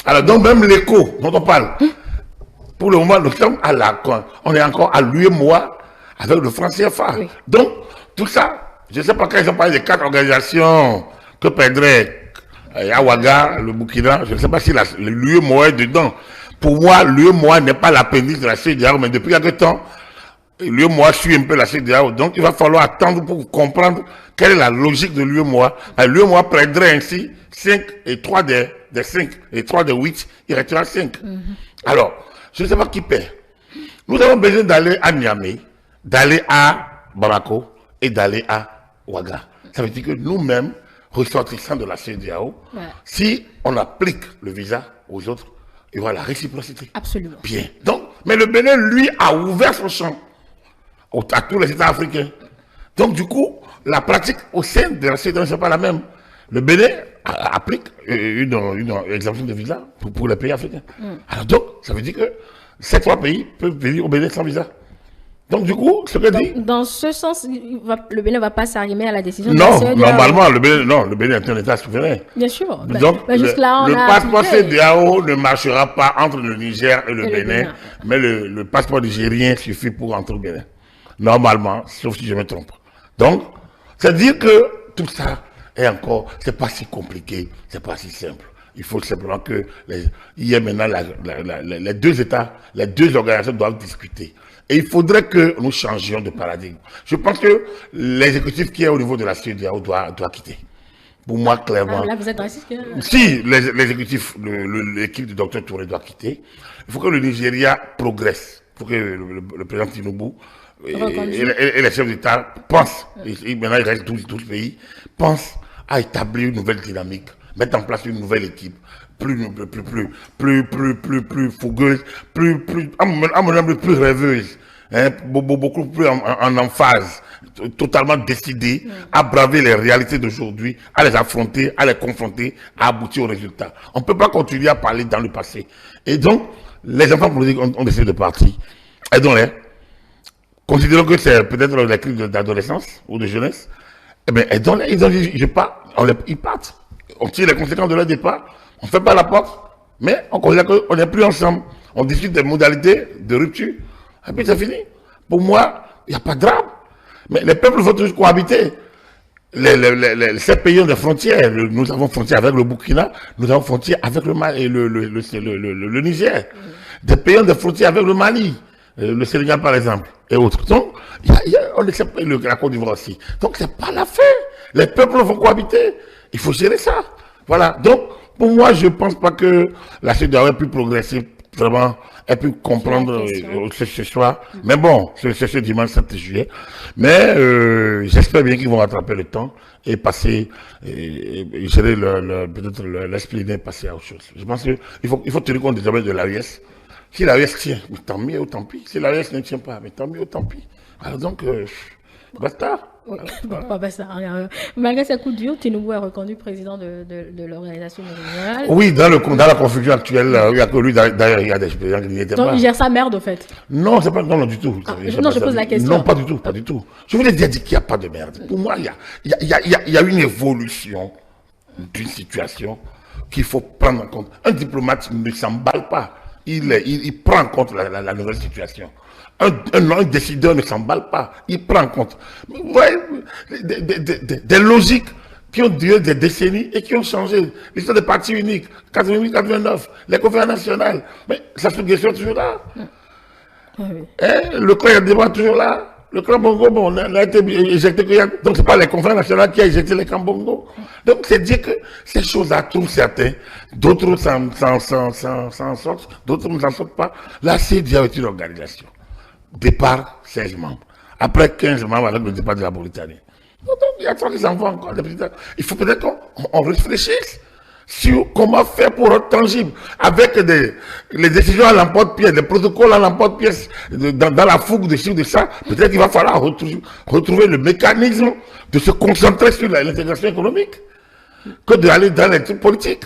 Alors donc même l'écho dont on parle, pour le moment nous sommes on est encore à l'UEMOA avec le franc CFA. Oui. Donc tout ça, je ne sais pas quand ils ont parlé des 4 organisations que perdrait Ouaga, le Burkina, je ne sais pas si l'UEMOA est dedans. Pour moi, l'UEMOA n'est pas l'appendice de la CEDEAO, mais depuis quelque temps, l'UEMOA suit un peu la CEDEAO. Donc, il va falloir attendre pour comprendre quelle est la logique de l'UEMOA. L'UEMOA perdrait ainsi 5 et 3 des 5 et 3 des 8, il restera 5. Alors, je ne sais pas qui perd. Nous avons besoin d'aller à Niamey, d'aller à Bamako et d'aller à Ouaga. Ça veut dire que nous-mêmes, ressortissants de la CEDEAO, si on applique le visa aux autres, il y aura la réciprocité. Absolument. Bien. Donc, mais le Bénin, lui, a ouvert son champ à tous les États africains. Donc, du coup, la pratique au sein de la CEDEAO n'est pas la même. Le Bénin applique une exemption de visa pour les pays africains. Alors donc, ça veut dire que ces 3 pays peuvent venir au Bénin sans visa. Donc, du coup, ce que dit... Dans ce sens, le Bénin ne va pas s'arrimer à la décision de la CEDEAO. Normalement, le Bénin est un État souverain. Bien sûr. Donc, le passeport CEDEAO ne marchera pas entre le Niger et le Bénin, mais le passeport nigérien suffit pour entrer au Bénin. Normalement, sauf si je me trompe. Donc, c'est-à-dire que tout ça est encore... C'est pas si compliqué, c'est pas si simple. Il faut simplement que... Il y a maintenant les 2 États, les 2 organisations doivent discuter. Et il faudrait que nous changions de paradigme. Je pense que l'exécutif qui est au niveau de la CEDEAO doit quitter. Pour moi, clairement. Là, vous êtes raciste. Si l'exécutif, l'équipe du docteur Touré doit quitter, il faut que le Nigeria progresse. Il faut que le président Tinubu et les chefs d'État pensent, maintenant il reste 12 pays, pensent à établir une nouvelle dynamique, mettre en place une nouvelle équipe. Plus fougueuse, à mon avis, plus rêveuse, hein, beaucoup plus en emphase, totalement décidée à braver les réalités d'aujourd'hui, à les affronter, à les confronter, à aboutir au résultat. On ne peut pas continuer à parler dans le passé. Et donc, les enfants politiques ont décidé de partir. Aidons-les. Considérons que c'est peut-être la crise d'adolescence ou de jeunesse. Eh bien, aidons-les. Ils ont dit, ils partent. On tire les conséquences de leur départ. On ne fait pas la porte, mais on considère qu'on n'est plus ensemble. On discute des modalités de rupture. Et puis c'est fini. Pour moi, il n'y a pas de drame. Mais les peuples vont toujours cohabiter. ces pays ont des frontières. Nous avons frontière avec le Burkina, nous avons frontière avec le Mali, le Niger. Des pays ont des frontières avec le Mali, le Sénégal par exemple, et autres. Donc, on accepte la Côte d'Ivoire aussi. Donc, c'est pas la fin. Les peuples vont cohabiter. Il faut gérer ça. Voilà. Donc, pour moi, je pense pas que la CEDEAO ait pu progresser vraiment, ait pu comprendre ce soir. Mais bon, c'est ce dimanche 7 juillet. Mais j'espère bien qu'ils vont rattraper le temps et passer, et gérer peut-être l'esprit d'un passer à autre chose. Je pense qu'il faut tenir compte désormais de l'AES. Si l'AES tient, tant mieux ou tant pis. Si l'AES ne tient pas, mais tant mieux ou tant pis. Alors donc, basta. Oui, bon, pas basta. Malgré ces coups durs, Tinubu est reconnu président de l'organisation régionale. Oui, dans la confusion actuelle, il n'y a que lui, d'ailleurs, il y a des présidents qui n'y étaient pas. Donc, il gère sa merde, au fait. Non, c'est pas, non, du tout. Non, je pose la question. Non, pas du tout, pas du tout. Je voulais dire qu'il n'y a pas de merde. Pour moi, il y a une évolution d'une situation qu'il faut prendre en compte. Un diplomate ne s'emballe pas. Il prend en compte la nouvelle situation. Un décideur ne s'emballe pas. Il prend en compte. Vous voyez, des logiques qui ont duré des décennies et qui ont changé. L'histoire des partis uniques, 88, 89, les conférences nationales. Mais sa suggestion est toujours là. Oui. Le clan Yadéba est toujours là. Le clan Bongo, bon, on a été éjecté. Donc, ce n'est pas les conférences nationales qui ont éjecté les clans Bongo. Donc, c'est dire que ces choses-là trouvent certains, d'autres s'en sortent, d'autres ne s'en sortent pas. La CEDEAO est une organisation. Départ, 16 membres. Après 15 membres avec le départ de la Mauritanie. Donc, il y a trois qui s'en vont encore. Il faut peut-être qu'on réfléchisse sur comment faire pour être tangible. Avec les décisions à l'emporte-pièce, les protocoles à l'emporte-pièce, dans la fougue de ci, de ça, peut-être qu'il va falloir retrouver le mécanisme de se concentrer sur l'intégration économique que d'aller dans les trucs politiques.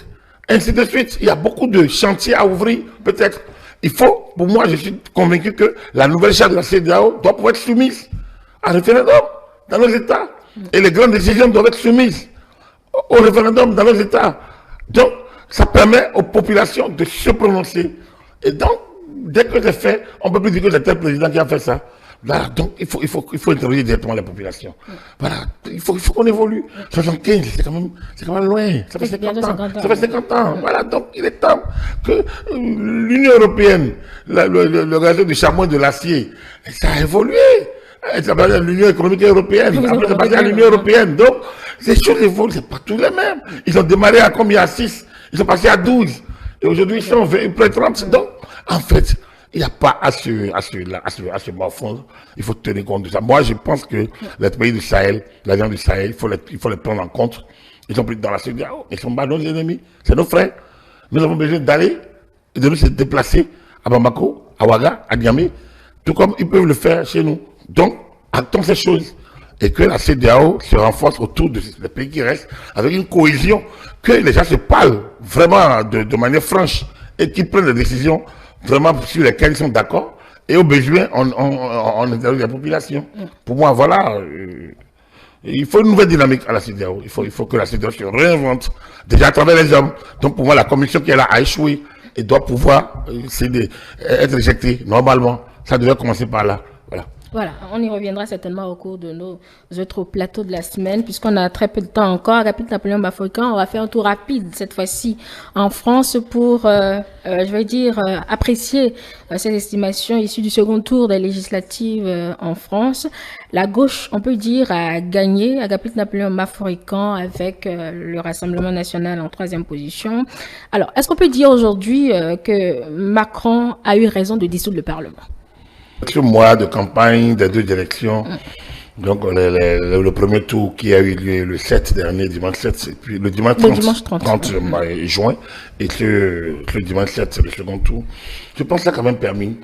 Ainsi de suite. Il y a beaucoup de chantiers à ouvrir, peut-être. Il faut, pour moi, je suis convaincu que la nouvelle charte de la CEDEAO doit pouvoir être soumise à référendum dans nos États. Et les grandes décisions doivent être soumises au référendum dans nos États. Donc, ça permet aux populations de se prononcer. Et donc, dès que c'est fait, on ne peut plus dire que c'est tel président qui a fait ça. Voilà, donc il faut interroger directement la population. Voilà, il faut qu'on évolue. 75, c'est quand même loin. Ça fait 50 ans. Ça fait 50 ans. Voilà, donc il est temps que l'Union européenne, l'organisation du charbon et de l'acier, ça a évolué. Ça s'appelle l'Union économique européenne. Après, c'est passé à l'Union europééenne. Donc, ces choses évoluent, c'est pas tous les mêmes. Ils ont démarré à combien? À 6. Ils sont passés à 12. Et aujourd'hui, ils sont près de 30. Donc, en fait, il n'y a pas à se morfondre. Il faut tenir compte de ça. Moi, je pense que les pays du Sahel, l'Alliance du Sahel, il faut les prendre en compte. Ils sont plus dans la CEDEAO. Ils sont pas nos ennemis. C'est nos frères. Nous avons besoin d'aller et de nous se déplacer à Bamako, à Ouaga, à Niamey, tout comme ils peuvent le faire chez nous. Donc, actons ces choses. Et que la CEDEAO se renforce autour des pays qui restent avec une cohésion, que les gens se parlent vraiment de manière franche et qu'ils prennent des décisions vraiment sur lesquels ils sont d'accord, et au besoin, on interroge la population. Pour moi, voilà, il faut une nouvelle dynamique à la CEDEAO. Il faut que la CEDEAO se réinvente, déjà à travers les hommes. Donc pour moi, la commission qui est là a échoué et doit pouvoir être éjectée normalement. Ça devait commencer par là. Voilà. Voilà, on y reviendra certainement au cours de nos autres plateaux de la semaine, puisqu'on a très peu de temps encore. Rapide Napoléon Bafouika, on va faire un tour rapide cette fois-ci en France pour, apprécier ces estimations issues du second tour des législatives en France. La gauche, on peut dire, a gagné. Agapit Napoléon Bafouika avec le Rassemblement national en 3e position. Alors, est-ce qu'on peut dire aujourd'hui que Macron a eu raison de dissoudre le Parlement? Sur mois de campagne des deux élections, donc le premier tour qui a eu lieu le 7 dernier, dimanche 7, puis le dimanche 30 juin, et le dimanche 7, c'est le second tour. Je pense que ça a quand même permis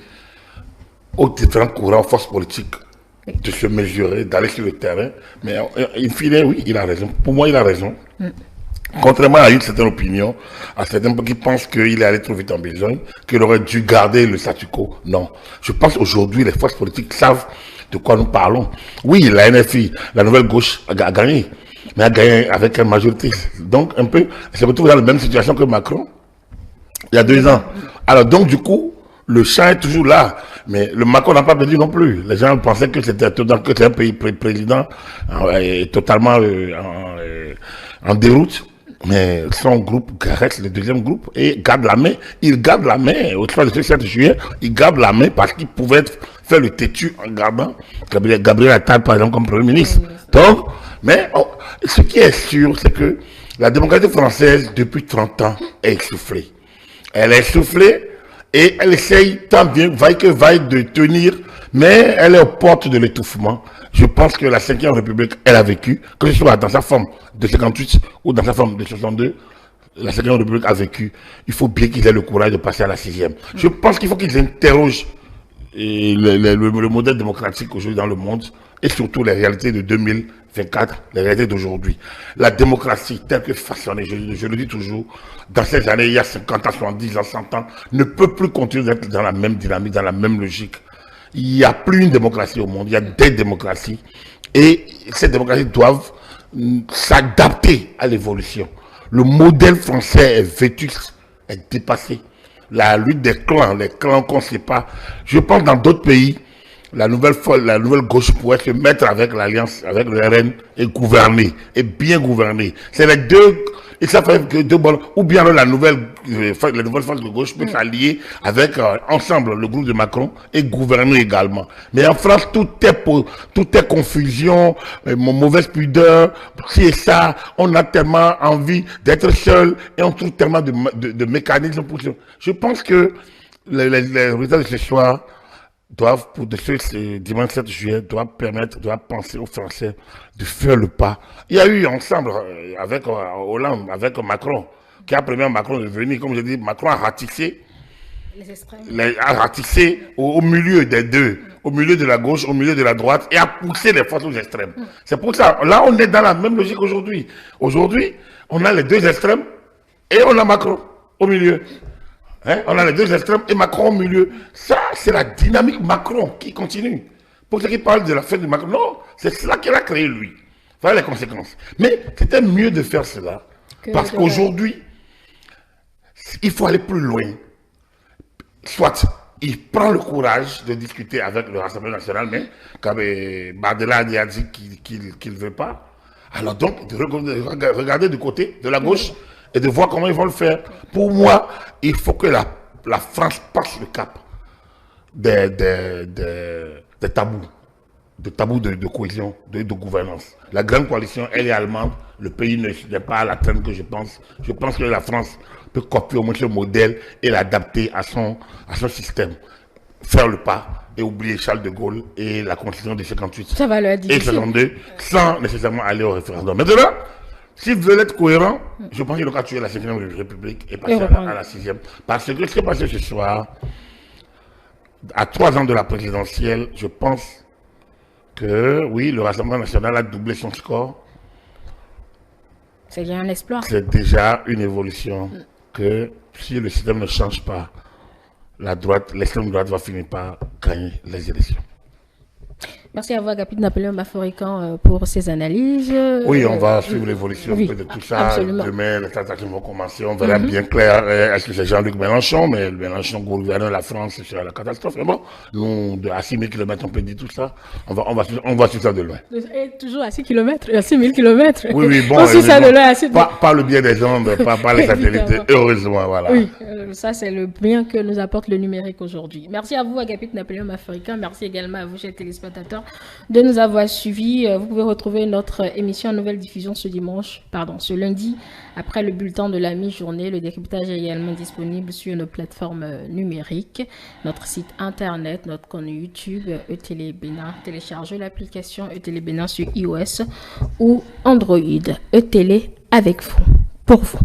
aux différents courants, forces politiques, de se mesurer, d'aller sur le terrain. Mais in fine, oui, il a raison. Pour moi, il a raison. Contrairement à une certaine opinion, à certains qui pensent qu'il est allé trop vite en besogne, qu'il aurait dû garder le statu quo. Non. Je pense aujourd'hui les forces politiques savent de quoi nous parlons. Oui, la NFI, la nouvelle gauche, a gagné, mais a gagné avec une majorité. Donc, un peu, elle se retrouve dans la même situation que Macron, il y a 2 ans. Alors, donc, du coup, Le champ est toujours là, mais le Macron n'a pas perdu non plus. Les gens pensaient que c'était un pays président totalement en déroute. Mais son groupe reste le deuxième groupe et garde la main. Il garde la main. Au 3 de ce 7 juillet, il garde la main parce qu'il pouvait faire le têtu en gardant Gabriel Attal, par exemple, comme Premier ministre. Donc, mais ce qui est sûr, c'est que la démocratie française, depuis 30 ans, est essoufflée. Elle est essoufflée et elle essaye tant bien vaille que vaille de tenir, mais elle est aux portes de l'étouffement. Je pense que la 5e République, elle a vécu, que ce soit dans sa forme de 58 ou dans sa forme de 62, la 5e République a vécu. Il faut bien qu'ils aient le courage de passer à la 6e. Je pense qu'il faut qu'ils interrogent le modèle démocratique aujourd'hui dans le monde et surtout les réalités de 2024, les réalités d'aujourd'hui. La démocratie telle que façonnée, je le dis toujours, dans ces années, il y a 50 ans, 70 ans, 100 ans, ne peut plus continuer d'être dans la même dynamique, dans la même logique. Il n'y a plus une démocratie au monde, il y a des démocraties. Et ces démocraties doivent s'adapter à l'évolution. Le modèle français est vétuste, est dépassé. La lutte des clans, les clans qu'on ne sait pas. Je pense dans d'autres pays, la nouvelle gauche pourrait se mettre avec l'alliance, avec le RN et gouverner, et bien gouverner. C'est les deux, et ça fait que deux bonnes, ou bien la nouvelle force de gauche peut s'allier avec ensemble le groupe de Macron et gouverner également. Mais en France, tout est confusion, mauvaise pudeur, ci et ça. On a tellement envie d'être seul et on trouve tellement de mécanismes pour ça. Je pense que les résultats de ce soir doivent, pour ce dimanche 7 juillet, doivent penser aux Français de faire le pas. Il y a eu ensemble, avec Hollande, avec Macron, qui a permis à Macron de venir, comme je dis, Macron a ratissé, au milieu des deux, au milieu de la gauche, au milieu de la droite, et a poussé les forces aux extrêmes. C'est pour ça, là on est dans la même logique aujourd'hui. Aujourd'hui, on a les deux extrêmes, et on a Macron au milieu. Hein? On a les deux extrêmes et Macron au milieu. Ça, c'est la dynamique Macron qui continue. Pour ceux qui parlent de la fin de Macron, non, c'est cela qu'il a créé lui. Voilà les conséquences. Mais c'était mieux de faire cela. Parce qu'aujourd'hui, il faut aller plus loin. Soit il prend le courage de discuter avec le Rassemblement national, mais comme Bardella a dit qu'il ne veut pas, alors donc de regarder du côté de la gauche et de voir comment ils vont le faire. Pour moi, il faut que la France passe le cap des tabous, de cohésion, de gouvernance. La grande coalition, elle est allemande, le pays n'est pas à la traîne que je pense. Je pense que la France peut copier au moins ce modèle et l'adapter à son système. Faire le pas et oublier Charles de Gaulle et la constitution de 58 ça va leur et 62 sans nécessairement aller au référendum. Maintenant, s'ils veulent être cohérents, je pense qu'il aura tué la 5e République et passer à la 6e. Parce que ce qui est passé ce soir, à 3 ans de la présidentielle, je pense que oui, le Rassemblement national a doublé son score. C'est déjà un exploit. C'est déjà une évolution que si le système ne change pas, l'extrême droite va finir par gagner les élections. Merci à vous, Agapit Napoléon Baforican, pour ces analyses. Oui, on va suivre l'évolution de tout ça. Absolument. Demain, les transactions vont commencer. On verra bien clair. Est-ce que c'est Jean-Luc Mélenchon? Mais Mélenchon gouverne la France, c'est la catastrophe. Mais bon, nous, à 6 000 km, on peut dire tout ça. On va suivre ça de loin. Et toujours à 6 km, à 6 000 km. Oui, bon. On suit ça de loin. Pas le bien des ondes, pas les satellites. Heureusement, voilà. Oui, ça, c'est le bien que nous apporte le numérique aujourd'hui. Merci à vous, Agapit Napoléon Baforican. Merci également à vous, chers téléspectateurs, de nous avoir suivis. Vous pouvez retrouver notre émission en nouvelle diffusion ce lundi, après le bulletin de la mi-journée. Le décryptage est également disponible sur nos plateformes numériques, notre site internet, notre compte YouTube, eTélé Bénin. Téléchargez l'application eTélé Bénin sur iOS ou Android. eTélé avec vous, pour vous.